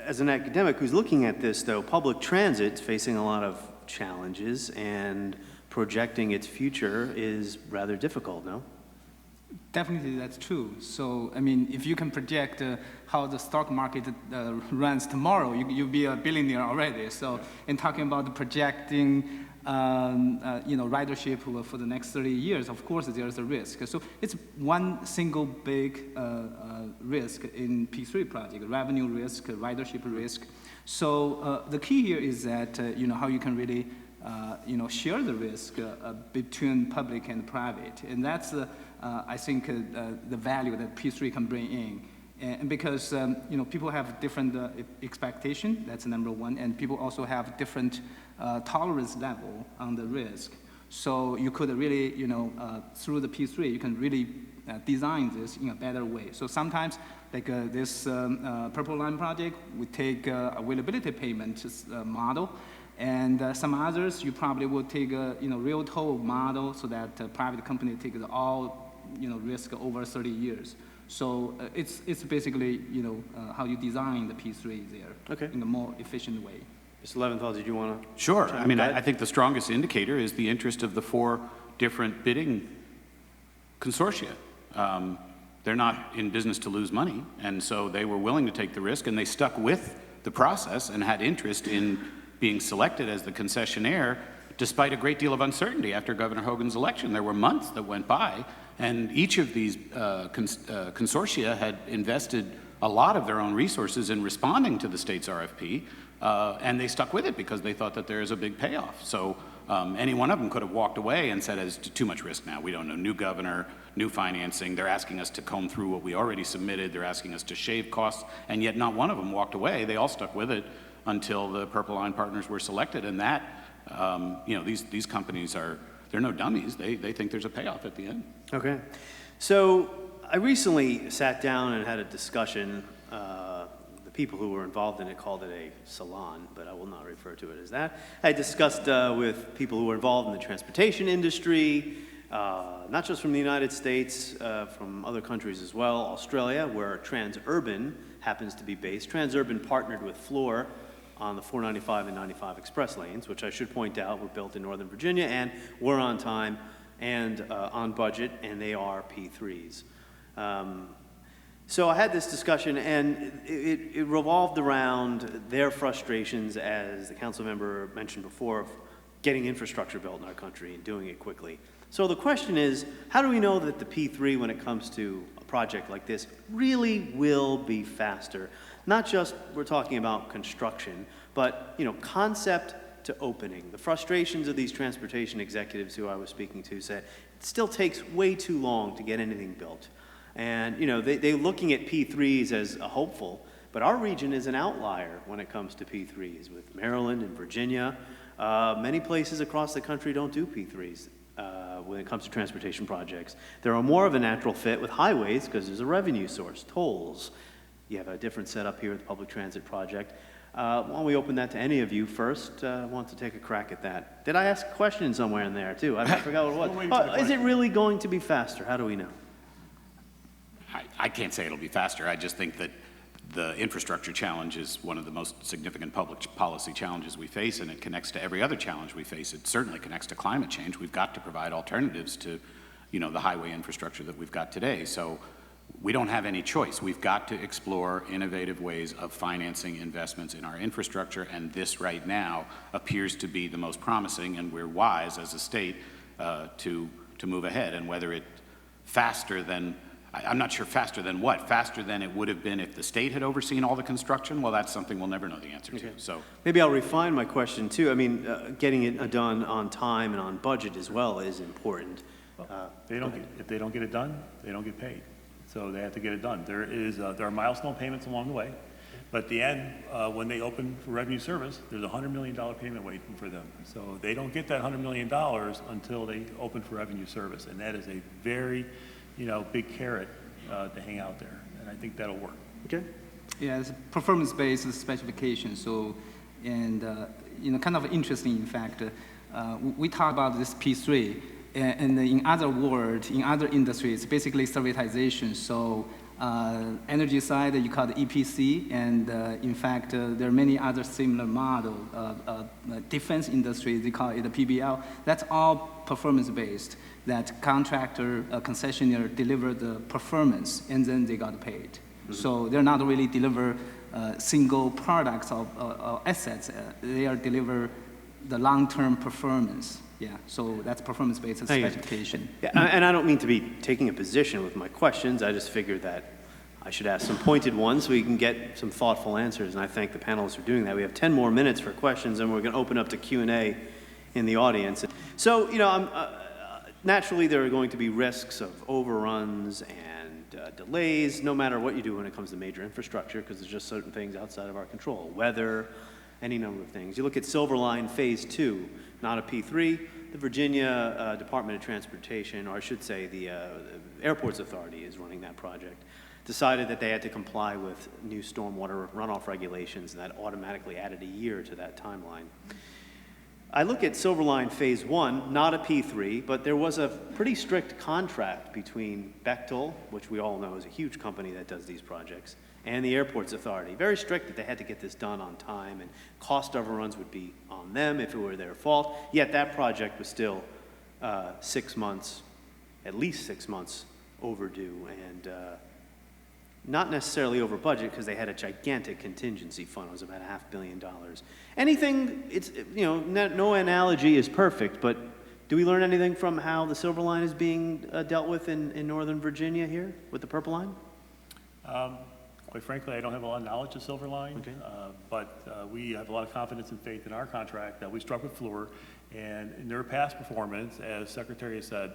as an academic who's looking at this, though, public transit's facing a lot of challenges, and projecting its future is rather difficult, no? Definitely, that's true. So, I mean, if you can project how the stock market runs tomorrow, you'll be a billionaire already. So, in talking about projecting, you know, ridership for the next 30 years, of course, there's a risk. So, it's one single big risk in P3 project: revenue risk, ridership risk. So, the key here is that you know, how you can really you know, share the risk between public and private, and that's I think the value that P3 can bring in, and because you know, people have different expectation. That's number one, and people also have different tolerance level on the risk. So you could really, you know, through the P3, you can really design this in a better way. So sometimes, like this Purple Line project, we take availability payment model, and some others you probably will take a real toll model, so that private company takes all risk over 30 years. So it's basically how you design the P3 there in a more efficient way. Mr. Leventhal, did you want to? Sure. I mean, I think the strongest indicator is the interest of the 4 different bidding consortia. They're not in business to lose money, and so they were willing to take the risk, and they stuck with the process and had interest in being selected as the concessionaire, despite a great deal of uncertainty after Governor Hogan's election. There were months that went by, and each of these consortia had invested a lot of their own resources in responding to the state's RFP, and they stuck with it because they thought that there is a big payoff. So any one of them could have walked away and said, it's too much risk now. We don't know, new governor, new financing. They're asking us to comb through what we already submitted. They're asking us to shave costs, and yet not one of them walked away. They all stuck with it until the Purple Line partners were selected. And that, these companies they're no dummies. They think there's a payoff at the end. Okay. So I recently sat down and had a discussion. The people who were involved in it called it a salon, but I will not refer to it as that. I discussed with people who were involved in the transportation industry, not just from the United States, from other countries as well. Australia, where Transurban happens to be based. Transurban partnered with Fluor on the 495 and 95 express lanes, which I should point out were built in Northern Virginia and were on time and on budget, and they are P3s. So I had this discussion, and it revolved around their frustrations, as the council member mentioned before, of getting infrastructure built in our country and doing it quickly. So the question is, how do we know that the P3, when it comes to a project like this, really will be faster? Not just we're talking about construction, but concept to opening. The frustrations of these transportation executives who I was speaking to said it still takes way too long to get anything built. And they're looking at P3s as a hopeful, but our region is an outlier when it comes to P3s. With Maryland and Virginia, many places across the country don't do P3s when it comes to transportation projects. There are more of a natural fit with highways because there's a revenue source, tolls. You have a different setup here with the public transit project. Why don't we open that to any of you first? Want to take a crack at that? Did I ask a question somewhere in there too? I forgot what it was. Is it really going to be faster? How do we know? I can't say it'll be faster. I just think that the infrastructure challenge is one of the most significant public policy challenges we face, and it connects to every other challenge we face. It certainly connects to climate change. We've got to provide alternatives to, the highway infrastructure that we've got today. So we don't have any choice. We've got to explore innovative ways of financing investments in our infrastructure, and this right now appears to be the most promising, and we're wise as a state to move ahead. And whether it faster than, I'm not sure faster than what, faster than it would have been if the state had overseen all the construction, well, that's something we'll never know the answer to. So maybe I'll refine my question too. I mean, getting it done on time and on budget as well is important. If they don't get it done, they don't get paid. So they have to get it done. There are milestone payments along the way, but at the end, when they open for revenue service, there's a $100 million payment waiting for them. So they don't get that $100 million until they open for revenue service, and that is a very big carrot to hang out there, and I think that'll work. Okay. Yeah, it's a performance-based specification. So, and kind of interesting. In fact, we talk about this P3, and in other world, in other industries, basically servitization. So, energy side you call it EPC, and in fact, there are many other similar model. Defense industry, they call it a PBL. That's all performance-based. That contractor, concessionaire deliver the performance, and then they got paid. Mm-hmm. So they're not really deliver single products of assets. They are deliver the long-term performance. Yeah, so that's performance-based specification. Yeah, and I don't mean to be taking a position with my questions. I just figured that I should ask some pointed ones so we can get some thoughtful answers, and I thank the panelists for doing that. We have 10 more minutes for questions, and we're going to open up to Q&A in the audience. So, naturally, there are going to be risks of overruns and delays, no matter what you do when it comes to major infrastructure, because there's just certain things outside of our control, weather, any number of things. You look at Silver Line Phase 2, not a P3, the Virginia Department of Transportation, or I should say the Airports Authority is running that project, decided that they had to comply with new stormwater runoff regulations, and that automatically added a year to that timeline. I look at Silverline Phase 1, not a P3, but there was a pretty strict contract between Bechtel, which we all know is a huge company that does these projects, and the Airports Authority. Very strict that they had to get this done on time, and cost overruns would be on them if it were their fault. Yet that project was still 6 months, at least 6 months overdue, and not necessarily over budget because they had a gigantic contingency fund. It was about $500 million. Anything, it's, you know, no analogy is perfect, but do we learn anything from how the Silver Line is being dealt with in Northern Virginia here with the Purple Line? Quite frankly, I don't have a lot of knowledge of Silver Line, Okay. but we have a lot of confidence and faith in our contract that we struck with Fluor, and in their past performance, as Secretary has said,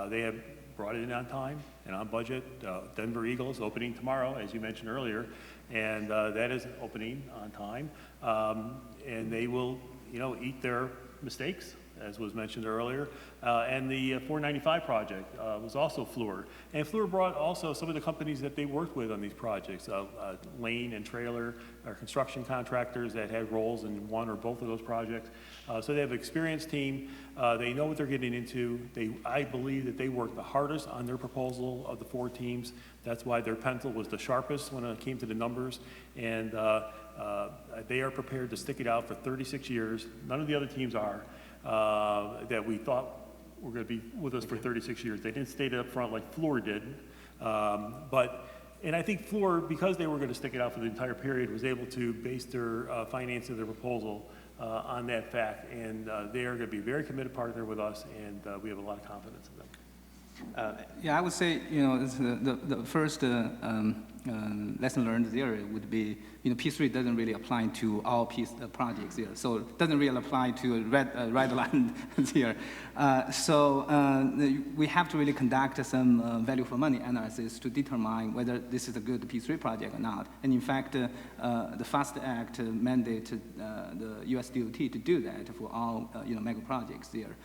they have brought it in on time and on budget. Denver Eagles opening tomorrow, as you mentioned earlier, and that is opening on time, and they will, you know, eat their mistakes, as was mentioned earlier. And the 495 project was also Fluor. And Fluor brought also some of the companies that they worked with on these projects, Lane and Trailer, are construction contractors that had roles in one or both of those projects. So they have an experienced team. They know what they're getting into. I believe that they worked the hardest on their proposal of the 4 teams. That's why their pencil was the sharpest when it came to the numbers. And they are prepared to stick it out for 36 years. None of the other teams are. That we thought were going to be with us for 36 years. They didn't state it up front like Fluor did, and I think Fluor, because they were going to stick it out for the entire period, was able to base their financing of their proposal on that fact, and they are going to be a very committed partner with us, and we have a lot of confidence in them. Yeah, I would say, you know, the first lesson learned there would be, you know, P3 doesn't really apply to all projects here, so it doesn't really apply to red line here. We have to really conduct some value for money analysis to determine whether this is a good P3 project or not. And in fact, the FAST Act mandated the US DOT to do that for all, you know, mega projects there.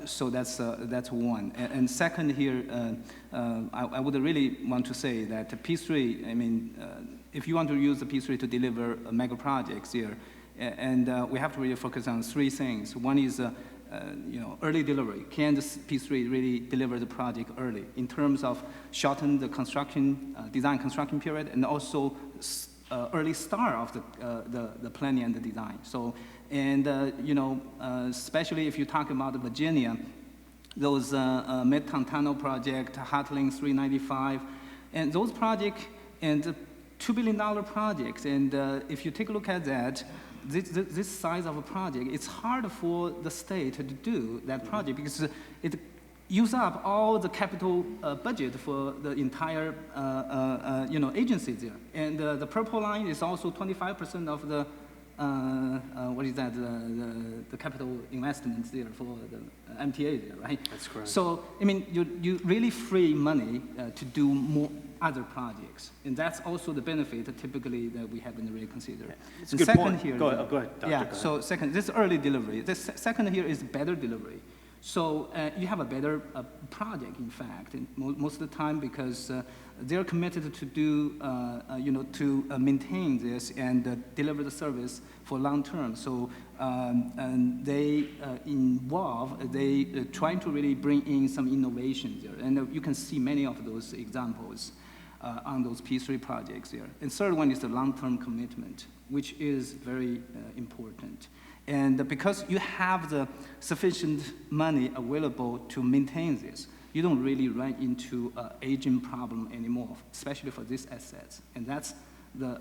So that's one. And second here, I would really want to say that P3, I mean, if you want to use the P3 to deliver mega projects here, and we have to really focus on 3 things. One is, you know, early delivery. Can the P3 really deliver the project early in terms of shorten the construction, design construction period, and also early start of the planning and the design. So, and you know, especially if you talk about Virginia, those Midtown Tunnel project, Heartland 395, and those projects and $2 billion projects. And if you take a look at that, this size of a project, it's hard for the state to do that project because it use up all the capital budget for the entire you know, agency there. And the Purple Line is also 25% of the what is that? The capital investments there for the MTA there, right? That's correct. So I mean, you really free money to do more other projects, and that's also the benefit typically that we haven't really considered. It's a good point. Here, go ahead, Doctor. Yeah. So second, this early delivery. The second here is better delivery. So you have a better project, in fact, most of the time because they're committed to do, you know, to maintain this and deliver the service for long term. So and they trying to really bring in some innovations there, and you can see many of those examples on those P3 projects there. And third one is the long-term commitment, which is very important. And because you have the sufficient money available to maintain this, you don't really run into an aging problem anymore, especially for these assets. And that's the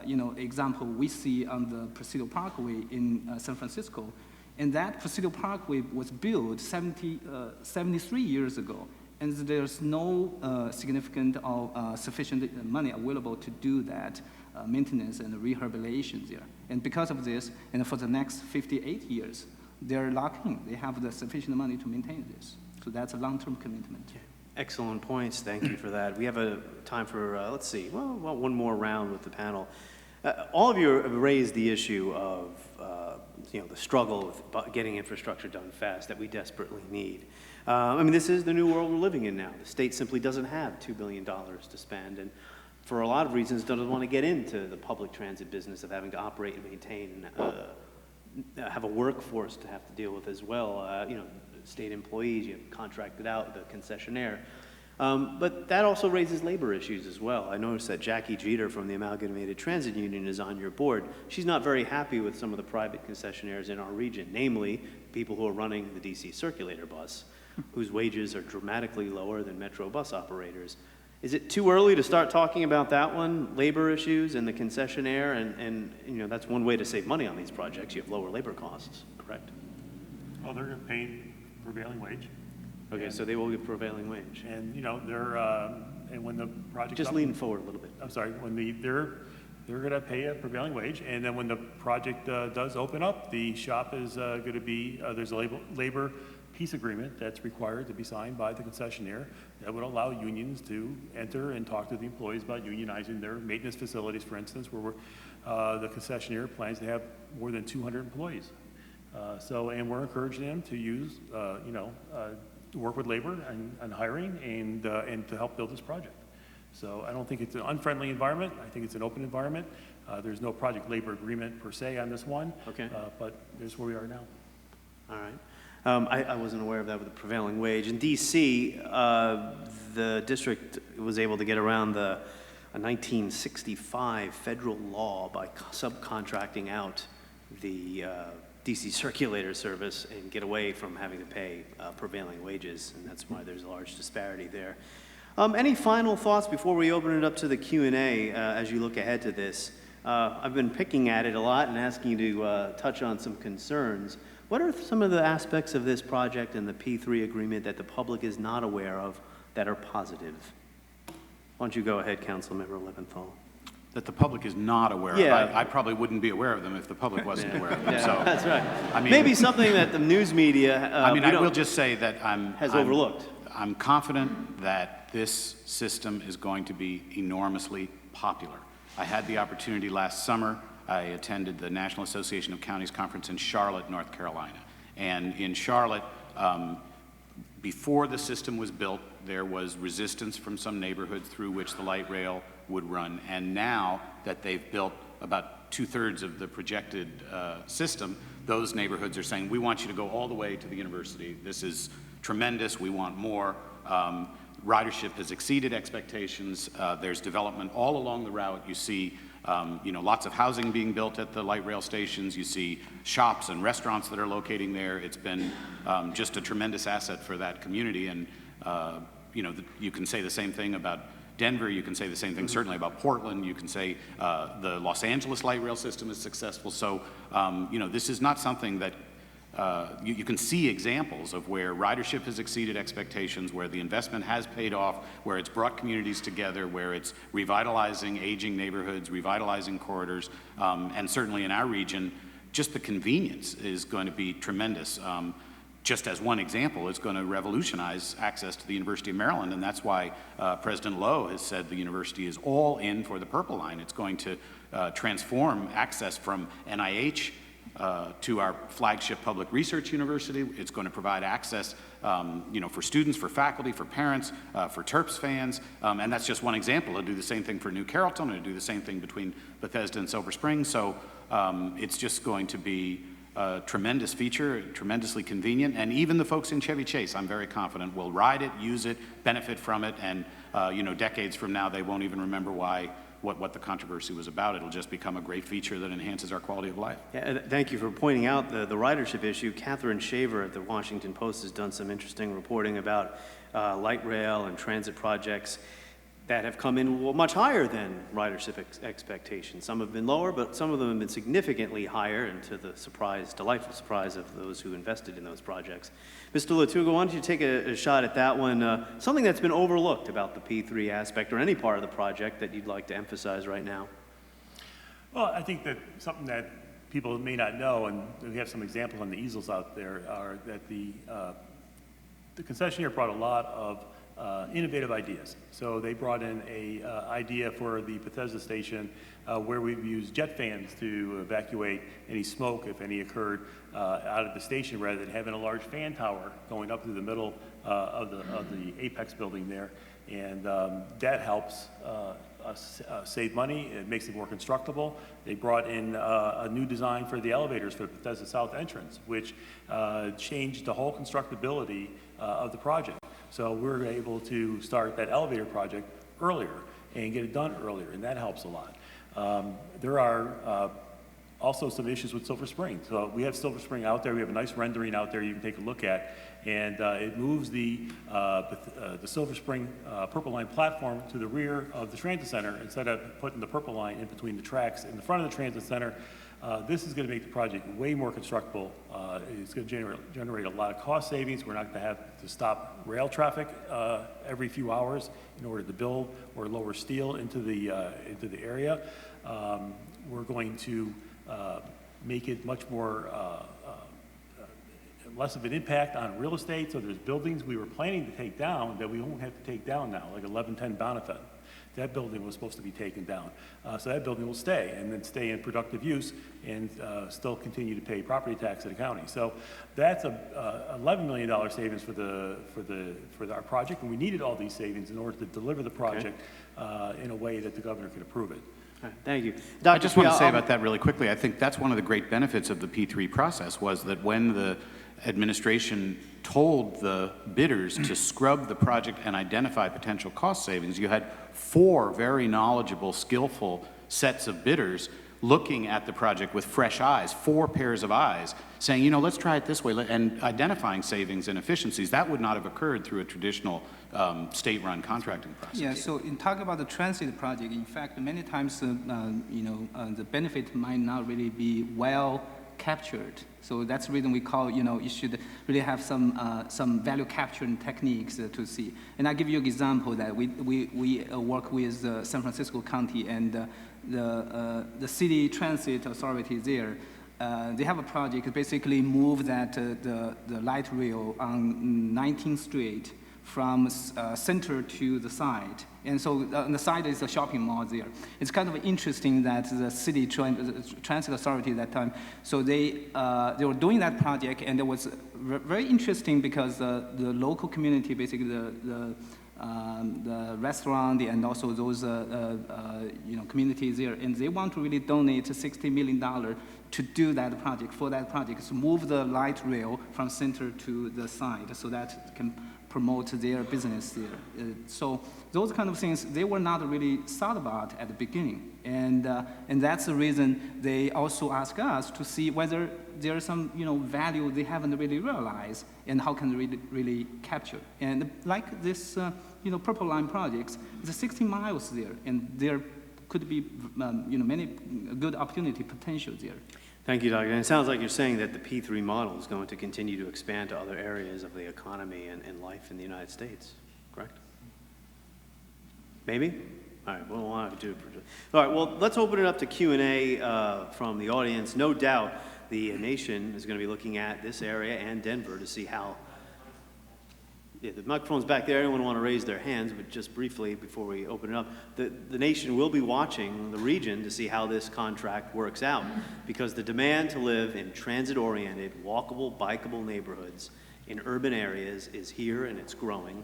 you know, example we see on the Presidio Parkway in San Francisco. And that Presidio Parkway was built 73 years ago. And there's no significant or sufficient money available to do that maintenance and rehabilitation there. And because of this, and for the next 58 years, they're locked in. They have the sufficient money to maintain this. So that's a long-term commitment. Excellent points. Thank you for that. We have a time for, let's see, well, one more round with the panel. All of you have raised the issue of the struggle with getting infrastructure done fast that we desperately need. I mean, this is the new world we're living in now. The state simply doesn't have $2 billion to spend, and for a lot of reasons doesn't want to get into the public transit business of having to operate and maintain and have a workforce to have to deal with as well. State employees, you have contracted out, the concessionaire. But that also raises labor issues as well. I noticed that Jackie Jeter from the Amalgamated Transit Union is on your board. She's not very happy with some of the private concessionaires in our region, namely people who are running the DC circulator bus, whose wages are dramatically lower than Metro bus operators. Is it too early to start talking about that one, labor issues and the concessionaire? And that's one way to save money on these projects. You have lower labor costs, correct? Well, they're going to pay prevailing wage. Okay, so they will get prevailing wage. And, they're, and when the project. Just lean forward a little bit. I'm sorry, they're going to pay a prevailing wage, and then when the project does open up, the shop is going to be, there's a labor peace agreement that's required to be signed by the concessionaire that would allow unions to enter and talk to the employees about unionizing their maintenance facilities, for instance, where the concessionaire plans to have more than 200 employees. And we're encouraging them to use, to work with labor and hiring and to help build this project. So I don't think it's an unfriendly environment. I think it's an open environment. There's no project labor agreement per se on this one. Okay. But there's where we are now. All right. I wasn't aware of that with the prevailing wage. In D.C., the district was able to get around a 1965 federal law by subcontracting out the DC circulator service and get away from having to pay prevailing wages, and that's why there's a large disparity there. Any final thoughts before we open it up to the Q&A as you look ahead to this? I've been picking at it a lot and asking you to touch on some concerns. What are some of the aspects of this project and the P3 agreement that the public is not aware of that are positive? Why don't you go ahead, Councilmember Leventhal? That the public is not aware Yeah. of. I probably wouldn't be aware of them if the public wasn't aware of them. Yeah, So, that's right. I mean, Maybe something that the news media I will just say that has overlooked. I'm confident that this system is going to be enormously popular. I had the opportunity last summer. I attended the National Association of Counties Conference in Charlotte, North Carolina. And in Charlotte, before the system was built, there was resistance from some neighborhoods through which the light rail would run. And now that they've built about 2/3 of the projected system, those neighborhoods are saying, we want you to go all the way to the university. This is tremendous. We want more. Ridership has exceeded expectations. There's development all along the route. You see lots of housing being built at the light rail stations. You see shops and restaurants that are locating there. It's been just a tremendous asset for that community. And, you can say the same thing about Denver. You can say the same thing certainly about Portland. You can say the Los Angeles light rail system is successful. So, this is not something that you can see examples of where ridership has exceeded expectations, where the investment has paid off, where it's brought communities together, where it's revitalizing aging neighborhoods, revitalizing corridors, and certainly in our region, just the convenience is going to be tremendous. Just as one example, it's going to revolutionize access to the University of Maryland, and that's why President Lowe has said the university is all in for the Purple Line. It's going to transform access from NIH to our flagship public research university. It's going to provide access, for students, for faculty, for parents, for Terps fans, and that's just one example. It'll do the same thing for New Carrollton. It'll do the same thing between Bethesda and Silver Spring. So it's just going to be a tremendous feature, tremendously convenient, and even the folks in Chevy Chase, I'm very confident, will ride it, use it, benefit from it, and decades from now, they won't even remember what the controversy was about. It'll just become a great feature that enhances our quality of life. Yeah, thank you for pointing out the ridership issue. Catherine Shaver at the Washington Post has done some interesting reporting about light rail and transit projects that have come in much higher than ridership expectations. Some have been lower, but some of them have been significantly higher, and to the delightful surprise of those who invested in those projects. Mr. Lattuca, why don't you take a shot at that one? Something that's been overlooked about the P3 aspect, or any part of the project that you'd like to emphasize right now? Well, I think that something that people may not know, and we have some examples on the easels out there, are that the concessionaire brought a lot of innovative ideas. So they brought in a idea for the Bethesda station where we've used jet fans to evacuate any smoke, if any occurred, out of the station, rather than having a large fan tower going up through the middle of the Apex building there. And that helps us save money. It makes it more constructible. They brought in a new design for the elevators for the Bethesda South entrance, which changed the whole constructability of the project. So we were able to start that elevator project earlier and get it done earlier, and that helps a lot. There are also some issues with Silver Spring. So we have Silver Spring out there. We have a nice rendering out there you can take a look at. And it moves the Silver Spring Purple Line platform to the rear of the transit center instead of putting the Purple Line in between the tracks in the front of the transit center. This is going to make the project way more constructible. It's going to generate a lot of cost savings. We're not going to have to stop rail traffic every few hours in order to build or lower steel into the area. We're going to make it much more less of an impact on real estate. So there's buildings we were planning to take down that we won't have to take down now, like 1110 Bonifant. That building was supposed to be taken down. So that building will stay and then stay in productive use and still continue to pay property tax to the county. So that's a $11 million savings for our project, and we needed all these savings in order to deliver the project in a way that the governor could approve it. All right, thank you. I just want to say about that really quickly. I think that's one of the great benefits of the P3 process was that when the administration told the bidders to scrub the project and identify potential cost savings, you had 4 very knowledgeable, skillful sets of bidders looking at the project with fresh eyes, 4 pairs of eyes, saying, you know, let's try it this way, and identifying savings and efficiencies. That would not have occurred through a traditional state-run contracting process. Yeah, so in talking about the transit project, in fact, many times, the benefit might not really be well captured. So that's the reason we call, you should really have some value capturing techniques to see. And I'll give you an example that we work with San Francisco County and the city transit authority there. They have a project to basically move that the light rail on 19th Street from center to the side. And so on the side is a shopping mall there. It's kind of interesting that the city transit authority at that time, so they were doing that project, and it was very interesting because the local community, basically the restaurant and also those communities there, and they want to really donate $60 million to do that project, for that project, to move the light rail from center to the side so that can promote their business there. So those kind of things, they were not really thought about at the beginning. And that's the reason they also ask us to see whether there's some value they haven't really realized and how can they really capture. And like this Purple Line projects, it's 60 miles there, and there could be many good opportunity potential there. Thank you, Doctor. And it sounds like you're saying that the P3 model is going to continue to expand to other areas of the economy and life in the United States, correct? Maybe? All right, well, we'll have to do it. All right, well, let's open it up to Q&A from the audience. No doubt the nation is going to be looking at this area and Denver to see how. Yeah, the microphone's back there. Anyone want to raise their hands, but just briefly before we open it up, the nation will be watching the region to see how this contract works out, because the demand to live in transit-oriented, walkable, bikeable neighborhoods in urban areas is here and it's growing.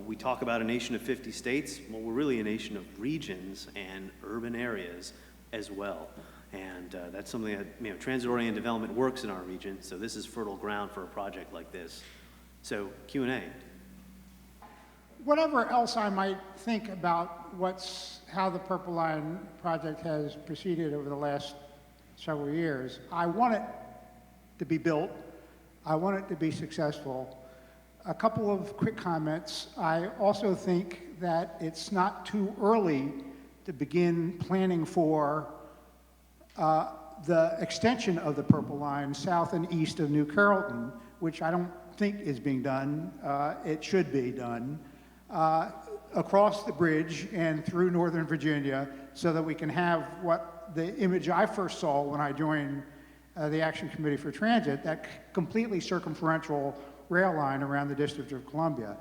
We talk about a nation of 50 states. Well, we're really a nation of regions and urban areas as well. And that's something that, transit-oriented development works in our region, so this is fertile ground for a project like this. So, Q&A. Whatever else I might think about how the Purple Line project has proceeded over the last several years, I want it to be built. I want it to be successful. A couple of quick comments. I also think that it's not too early to begin planning for the extension of the Purple Line south and east of New Carrollton, which I don't think is being done. It should be done across the bridge and through Northern Virginia, so that we can have what the image I first saw when I joined the Action Committee for Transit, that completely circumferential rail line around the District of Columbia.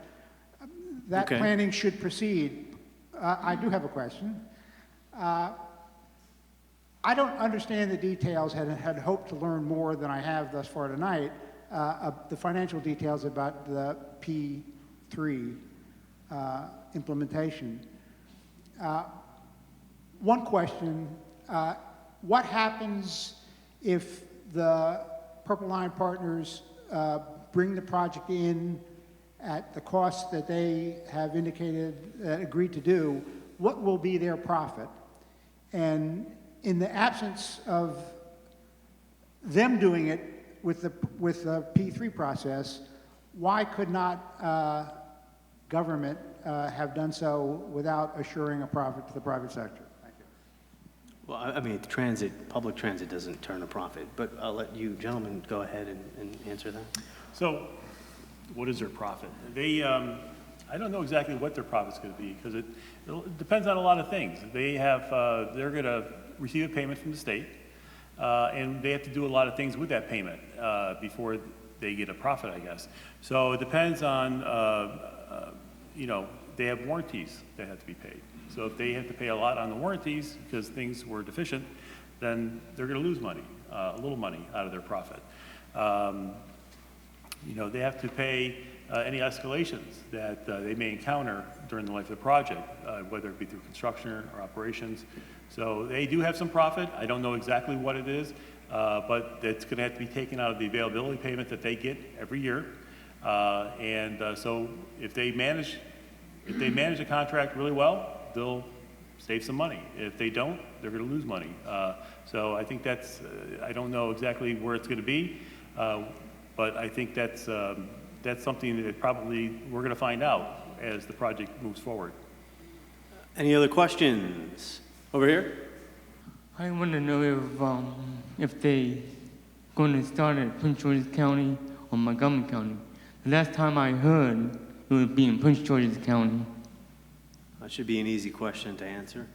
that Okay. planning should proceed. I do have a question. I don't understand the details, had hoped to learn more than I have thus far tonight, the financial details about the P3 implementation. One question, what happens if the Purple Line partners bring the project in at the cost that they have indicated, agreed to do? What will be their profit? And in the absence of them doing it with the P3 process, why could not government have done so without assuring a profit to the private sector? Thank you. Well, I mean, public transit doesn't turn a profit, but I'll let you gentlemen go ahead and answer that. So what is their profit? They, I don't know exactly what their profit's going to be because it depends on a lot of things. They have, they're going to receive a payment from the state, and they have to do a lot of things with that payment before they get a profit, I guess. So it depends on, you know, they have warranties that have to be paid. So if they have to pay a lot on the warranties because things were deficient, then they're going to lose money, a little money out of their profit. You know, they have to pay any escalations that they may encounter during the life of the project, whether it be through construction or operations. So they do have some profit. I don't know exactly what it is, but it's going to have to be taken out of the availability payment that they get every year. So if they manage the contract really well, they'll save some money. If they don't, they're going to lose money. So I think that's, I don't know exactly where it's going to be, but I think that's something that probably we're going to find out as the project moves forward. Any other questions? Over here? I want to know if they going to start at Prince George's County or Montgomery County. The last time I heard, it would be in Prince George's County. That should be an easy question to answer.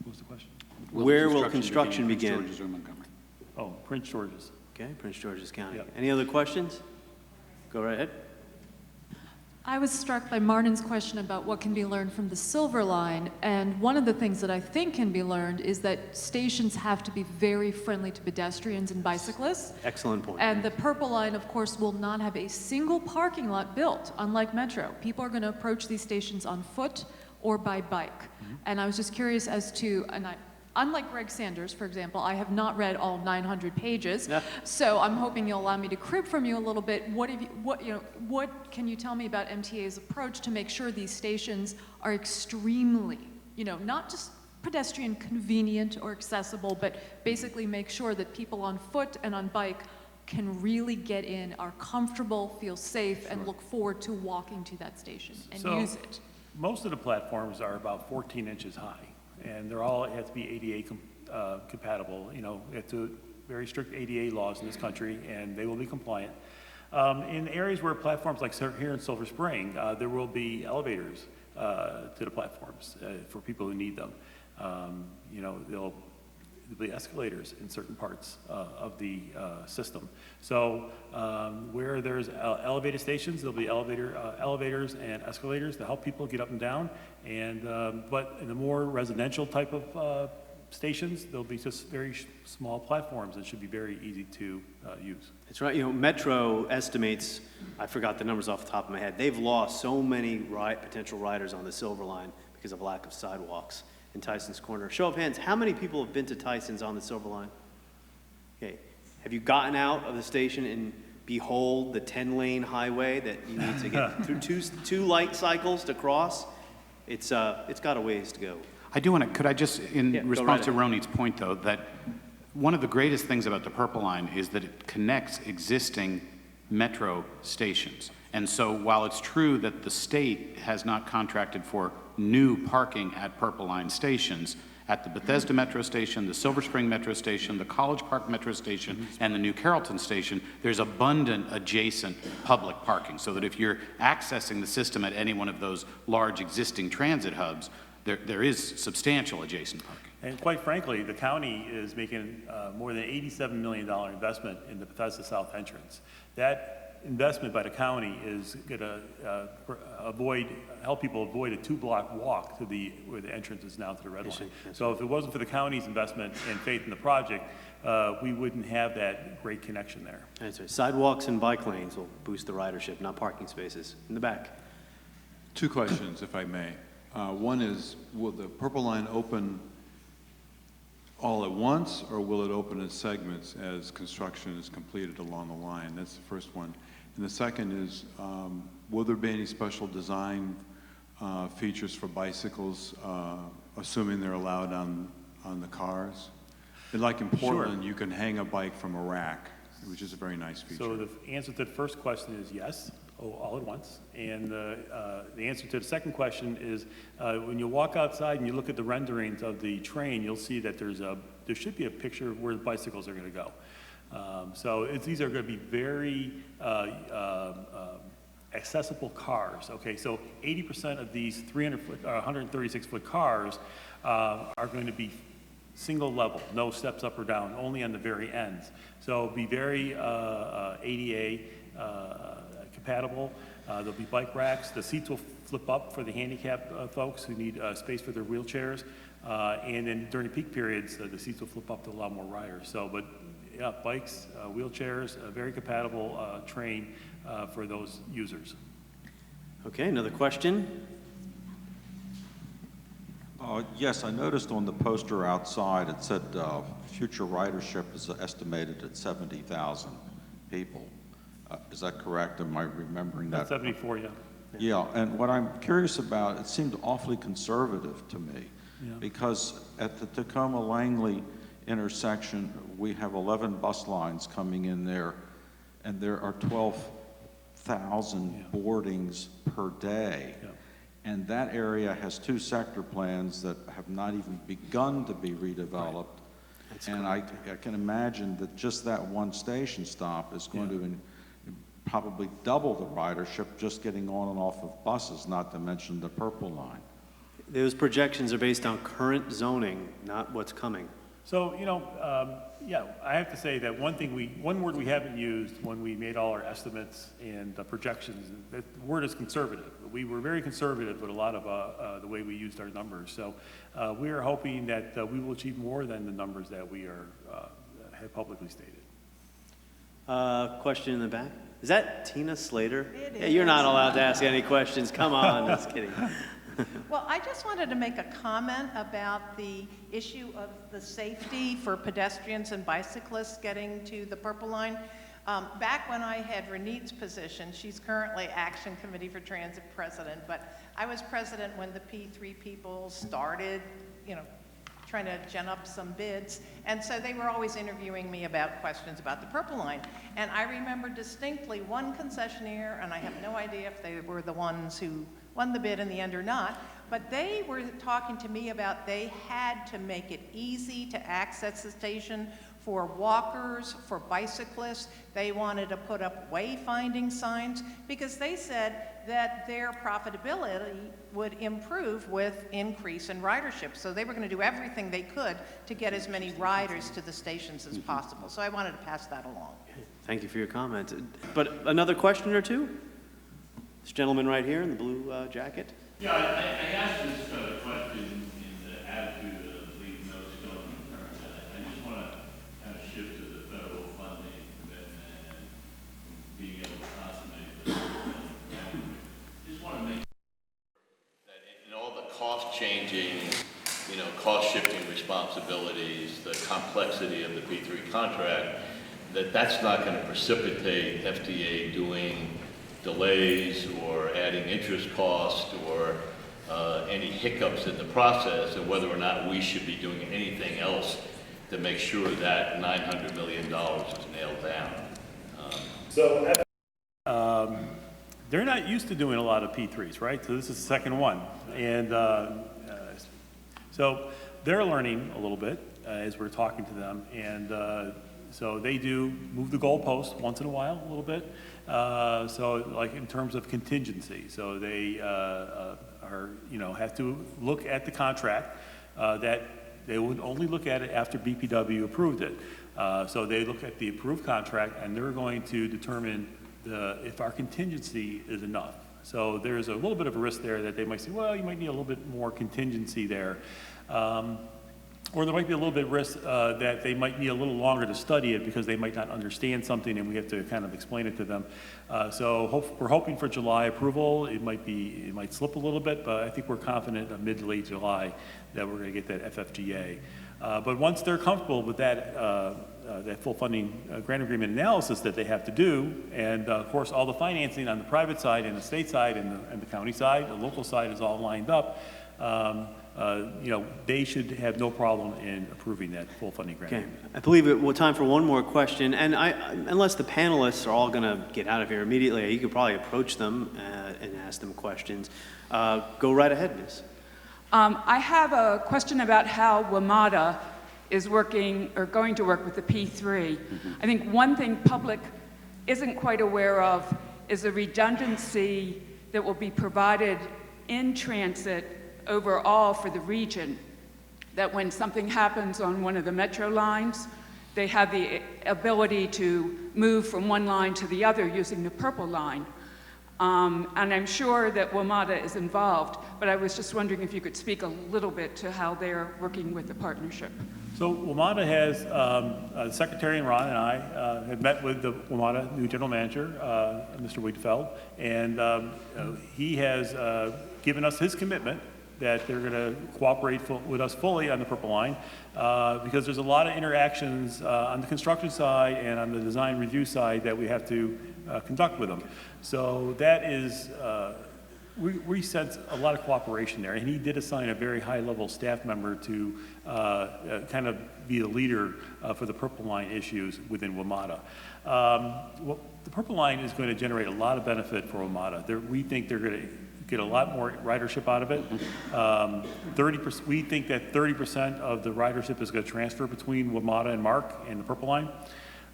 What was the question? Where will construction begin? Prince George's or Montgomery? Oh, Prince George's. Okay, Prince George's County. Yep. Any other questions? Go right ahead. I was struck by Martin's question about what can be learned from the Silver Line, and one of the things that I think can be learned is that stations have to be very friendly to pedestrians and bicyclists. Excellent point. And the Purple Line, of course, will not have a single parking lot built, unlike Metro. People are going to approach these stations on foot or by bike. And I was just curious as to, unlike Greg Sanders, for example, I have not read all 900 pages, so I'm hoping you'll allow me to crib from you a little bit. What can you tell me about MTA's approach to make sure these stations are extremely, not just pedestrian convenient or accessible, but basically make sure that people on foot and on bike can really get in, are comfortable, feel safe, and look forward to walking to that station and use it. Most of the platforms are about 14 inches high, and they're all have to be ADA compatible. It's a very strict ADA laws in this country, and they will be compliant. In areas where platforms like here in Silver Spring, there will be elevators to the platforms for people who need them. There'll be escalators in certain parts of the system. So where there's elevated stations, there'll be elevators and escalators to help people get up and down. And but in the more residential type of stations, there'll be just very small platforms that should be very easy to use. That's right. Metro estimates, I forgot the numbers off the top of my head, they've lost so many potential riders on the Silver Line because of lack of sidewalks in Tyson's Corner. Show of hands, how many people have been to Tyson's on the Silver Line? Okay. Have you gotten out of the station and behold the 10-lane highway that you need to get through two light cycles to cross? It's got a ways to go. I do want to, could I just, in response to right Ronit's point though, that one of the greatest things about the Purple Line is that it connects existing metro stations. And so while it's true that the state has not contracted for new parking at Purple Line stations, at the Bethesda Metro Station, the Silver Spring Metro Station, the College Park Metro Station, and the New Carrollton Station, there's abundant adjacent public parking, so that if you're accessing the system at any one of those large existing transit hubs, there is substantial adjacent parking. And quite frankly, the county is making more than $87 million investment in the Bethesda South entrance. That investment by the county is going to help people avoid a 2-block walk to where the entrance is now to the red line. So if it wasn't for the county's investment and faith in the project, we wouldn't have that great connection there. That's right. Sidewalks and bike lanes will boost the ridership, not parking spaces. In the back. 2 questions, if I may. One is, will the Purple Line open all at once, or will it open in segments as construction is completed along the line? That's the first one. And the second is, will there be any special design features for bicycles, assuming they're allowed on the cars? And like in Portland, you can hang a bike from a rack, which is a very nice feature. So the answer to the first question is yes, all at once. And the answer to the second question is when you walk outside and you look at the renderings of the train, you'll see that there should be a picture of where the bicycles are going to go. So these are going to be very accessible cars. Okay, so 80% of these 136-foot cars are going to be single level, no steps up or down, only on the very ends. So it'll be very ADA compatible. There'll be bike racks. The seats will flip up for the handicapped folks who need space for their wheelchairs. And then during peak periods, the seats will flip up to allow more riders. So, but yeah, bikes, wheelchairs, a very compatible train for those users. Okay, another question? Yes, I noticed on the poster outside, it said future ridership is estimated at 70,000 people. Is that correct? Am I remembering that? That's 74, yeah. Yeah, and what I'm curious about, it seemed awfully conservative to me, because at the Takoma-Langley intersection, we have 11 bus lines coming in there, and there are 12,000 boardings per day. Yeah. And that area has 2 sector plans that have not even begun to be redeveloped. Right. And I can imagine that just that one station stop is going to probably double the ridership just getting on and off of buses, not to mention the Purple Line. Those projections are based on current zoning, not what's coming. So, you know, yeah, I have to say that one word we haven't used when we made all our estimates and projections, the word is conservative. We were very conservative with a lot of the way we used our numbers. So we are hoping that we will achieve more than the numbers that we have publicly stated. Question in the back? Is that Tina Slater? Hey, you're not allowed to ask any questions. Come on, just kidding. Well, I just wanted to make a comment about the issue of the safety for pedestrians and bicyclists getting to the Purple Line. Back when I had Renit's position, she's currently Action Committee for Transit President, but I was president when the P3 people started, you know, trying to gen up some bids. And so they were always interviewing me about questions about the Purple Line. And I remember distinctly one concessionaire, and I have no idea if they were the ones who won the bid in the end or not, but they were talking to me about they had to make it easy to access the station for walkers, for bicyclists. They wanted to put up wayfinding signs because they said that their profitability would improve with increase in ridership. So they were going to do everything they could to get as many riders to the stations as possible. So I wanted to pass that along. Thank you for your comment. But another question or two? This gentleman right here in the blue jacket. Yeah, I asked this question in the attitude of leave no stone unturned. I just want to kind of shift to the federal funding commitment and being able to consummate this. Just want to make sure that in all the cost-changing, you know, cost-shifting responsibilities, the complexity of the P3 contract, that's not going to precipitate FDA doing delays or adding interest costs or any hiccups in the process, and whether or not we should be doing anything else to make sure that $900 million is nailed down. They're not used to doing a lot of P3s, right? So this is the second one. And so they're learning a little bit as we're talking to them. And so they do move the goalpost once in a while, a little bit. So like in terms of contingency, so they are, you know, have to look at the contract that they would only look at it after BPW approved it. So they look at the approved contract and they're going to determine if our contingency is enough. So there's a little bit of a risk there that they might say, well, you might need a little bit more contingency there. Or there might be a little bit of risk that they might need a little longer to study it because they might not understand something and we have to kind of explain it to them. We're hoping for July approval. It might slip a little bit, but I think we're confident of mid to late July that we're going to get that FFGA. But once they're comfortable with that, that full funding grant agreement analysis that they have to do, and of course all the financing on the private side and the state side and the county side, the local side is all lined up, they should have no problem in approving that full funding grant. Okay, I believe we're time for one more question, and unless the panelists are all going to get out of here immediately, you could probably approach them and ask them questions. Go right ahead, Ms. I have a question about how WMATA is working or going to work with the P3. I think one thing public isn't quite aware of is the redundancy that will be provided in transit overall for the region, that when something happens on one of the metro lines, they have the ability to move from one line to the other using the purple line. And I'm sure that WMATA is involved, but I was just wondering if you could speak a little bit to how they're working with the partnership. So WMATA has, Secretary Rahn and I have met with the WMATA new general manager, Mr. Wetmore, and he has given us his commitment that they're going to cooperate with us fully on the Purple Line because there's a lot of interactions on the construction side and on the design review side that we have to conduct with them. So that is, we sense a lot of cooperation there, and he did assign a very high-level staff member to kind of be the leader for the Purple Line issues within WMATA. The Purple Line is going to generate a lot of benefit for WMATA. We think they're going to get a lot more ridership out of it. 30%, we think that 30% of the ridership is going to transfer between WMATA and MARC and the Purple Line.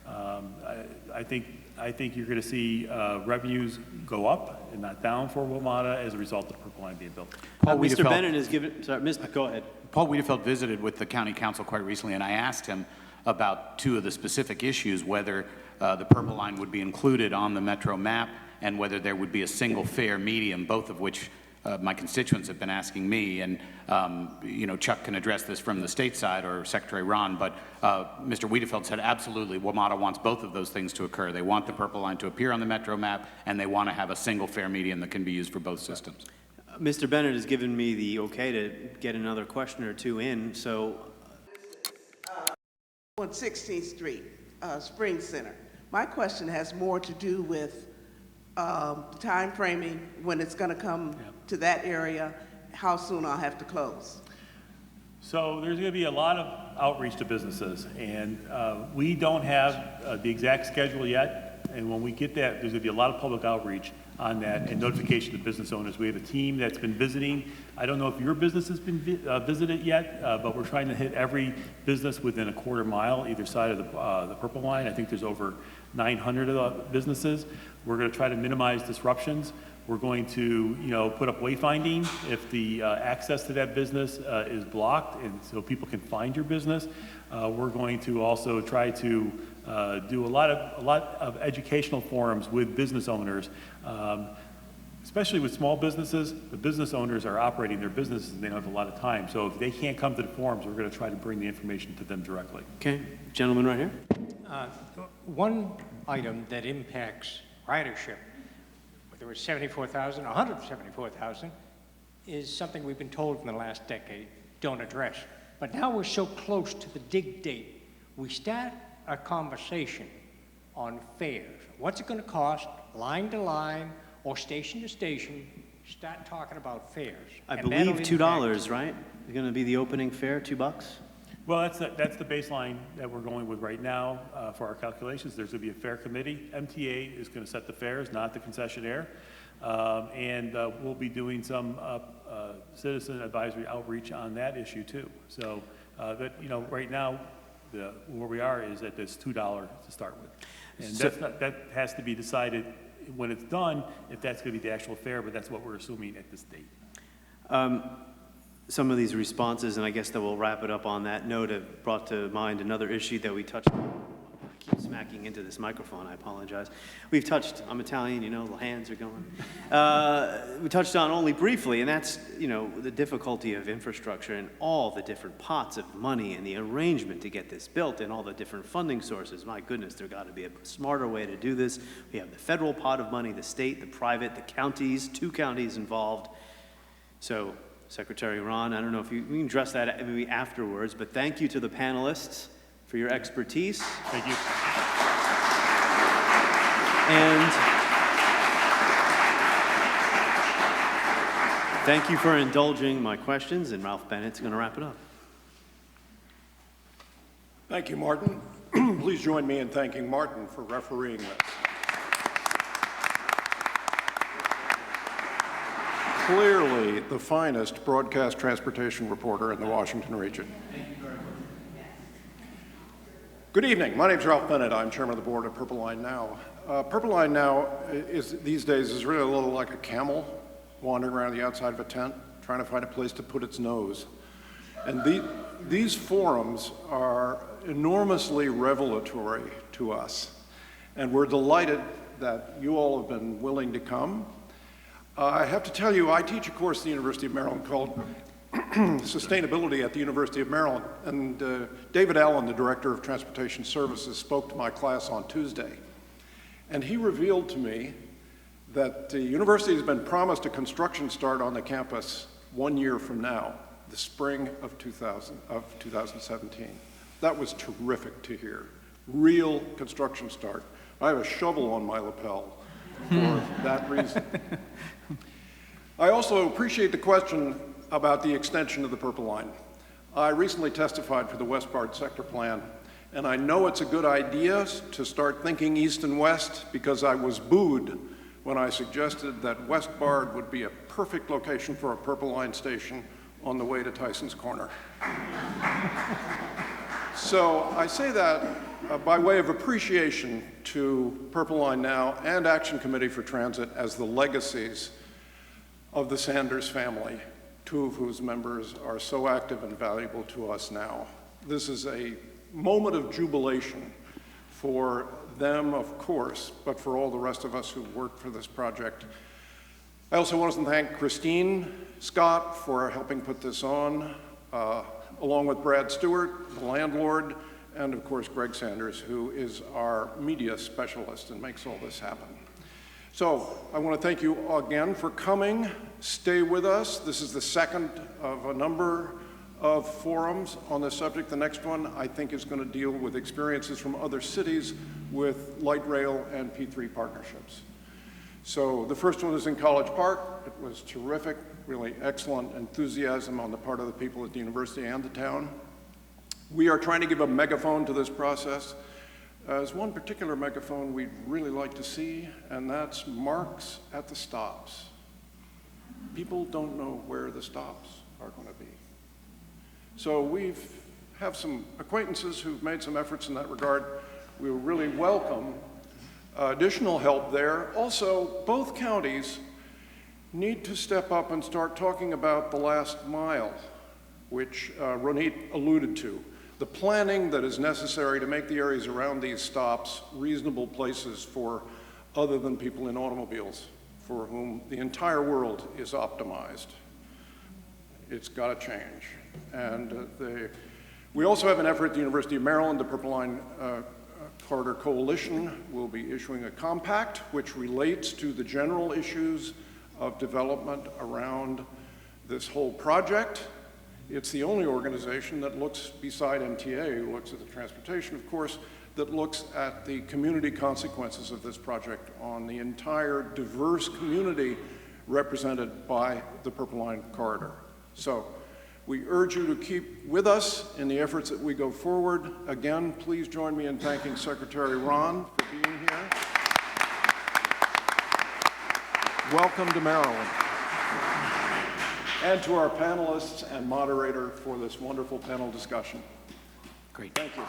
I think you're going to see revenues go up and not down for WMATA as a result of the Purple Line being built. Mr. Bennett is given, sorry, go ahead. Paul Wiedefeld visited with the county council quite recently, and I asked him about two of the specific issues, whether the Purple Line would be included on the metro map and whether there would be a single fare medium, both of which my constituents have been asking me, and Chuck can address this from the state side or Secretary Rahn, but Mr. Wiedefeld said absolutely WMATA wants both of those things to occur. They want the Purple Line to appear on the metro map, and they want to have a single fare medium that can be used for both systems. Mr. Bennett has given me the okay to get another question or two in, so. On 16th Street, Spring Center. My question has more to do with time framing, when it's going to come to that area, how soon I'll have to close. So there's going to be a lot of outreach to businesses, and we don't have the exact schedule yet, and when we get that, there's going to be a lot of public outreach on that and notification to business owners. We have a team that's been visiting. I don't know if your business has been visited yet, but we're trying to hit every business within a quarter mile either side of the Purple Line. I think there's over 900 of the businesses. We're going to try to minimize disruptions. We're going to, put up wayfinding if the access to that business is blocked, and so people can find your business. We're going to also try to do a lot of educational forums with business owners, especially with small businesses. The business owners are operating their businesses and they don't have a lot of time. So if they can't come to the forums, we're going to try to bring the information to them directly. Okay, gentleman right here. One item that impacts ridership, whether it's 74,000 or 174,000, is something we've been told in the last decade, don't address. But now we're so close to the dig date, we start a conversation on fares. What's it going to cost, line to line, or station to station? Start talking about fares. I believe $2, right? It's going to be the opening fare, $2? Well, that's the baseline that we're going with right now for our calculations. There's going to be a fare committee. MTA is going to set the fares, not the concessionaire. And we'll be doing some citizen advisory outreach on that issue too. So, right now, where we are is at this $2 to start with. And that has to be decided when it's done, if that's going to be the actual fare, but that's what we're assuming at this date. Some of these responses, and I guess that we'll wrap it up on that note, have brought to mind another issue that we touched on. I keep smacking hacking into this microphone, I apologize. We've touched, I'm Italian, you know, the hands are going. We touched on only briefly, and that's, you know, the difficulty of infrastructure and all the different pots of money and the arrangement to get this built and all the different funding sources. My goodness, there got to be a smarter way to do this. We have the federal pot of money, the state, the private, the counties, 2 counties involved. So, Secretary Rahn, I don't know if we can address that maybe afterwards, but thank you to the panelists for your expertise. Thank you. And thank you for indulging my questions, and Ralph Bennett's going to wrap it up. Thank you, Martin. Please join me in thanking Martin for refereeing this. Clearly the finest broadcast transportation reporter in the Washington region. Good evening. My name is Ralph Bennett. I'm chairman of the board of Purple Line Now. Purple Line Now these days is really a little like a camel wandering around the outside of a tent, trying to find a place to put its nose. And these forums are enormously revelatory to us. And we're delighted that you all have been willing to come. I have to tell you, I teach a course at the University of Maryland called Sustainability at the University of Maryland. And David Allen, the Director of Transportation Services, spoke to my class on Tuesday. And he revealed to me that the university has been promised a construction start on the campus 1 year from now, the spring of 2017. That was terrific to hear. Real construction start. I have a shovel on my lapel for that reason. I also appreciate the question about the extension of the Purple Line. I recently testified for the West Bard Sector Plan, and I know it's a good idea to start thinking east and west because I was booed when I suggested that West Bard would be a perfect location for a Purple Line station on the way to Tyson's Corner. So I say that by way of appreciation to Purple Line Now and Action Committee for Transit as the legacies of the Sanders family, 2 of whose members are so active and valuable to us now. This is a moment of jubilation for them, of course, but for all the rest of us who worked for this project. I also want to thank Christine Scott for helping put this on, along with Brad Stewart, the landlord, and of course Greg Sanders, who is our media specialist and makes all this happen. So I want to thank you again for coming. Stay with us. This is the second of a number of forums on this subject. The next one, I think, is going to deal with experiences from other cities with light rail and P3 partnerships. So the first one is in College Park. It was terrific, really excellent enthusiasm on the part of the people at the university and the town. We are trying to give a megaphone to this process. There's one particular megaphone we'd really like to see, and that's marks at the stops. People don't know where the stops are going to be. So we have some acquaintances who've made some efforts in that regard. We will really welcome additional help there. Also, both counties need to step up and start talking about the last mile, which Ronit alluded to. The planning that is necessary to make the areas around these stops reasonable places for other than people in automobiles, for whom the entire world is optimized. It's got to change. And we also have an effort at the University of Maryland. The Purple Line Corridor Coalition will be issuing a compact which relates to the general issues of development around this whole project. It's the only organization that looks, beside MTA, who looks at the transportation, of course, that looks at the community consequences of this project on the entire diverse community represented by the Purple Line Corridor. So we urge you to keep with us in the efforts that we go forward. Again, please join me in thanking Secretary Rahn for being here. Welcome to Maryland. And to our panelists and moderator for this wonderful panel discussion. Great. Thank you.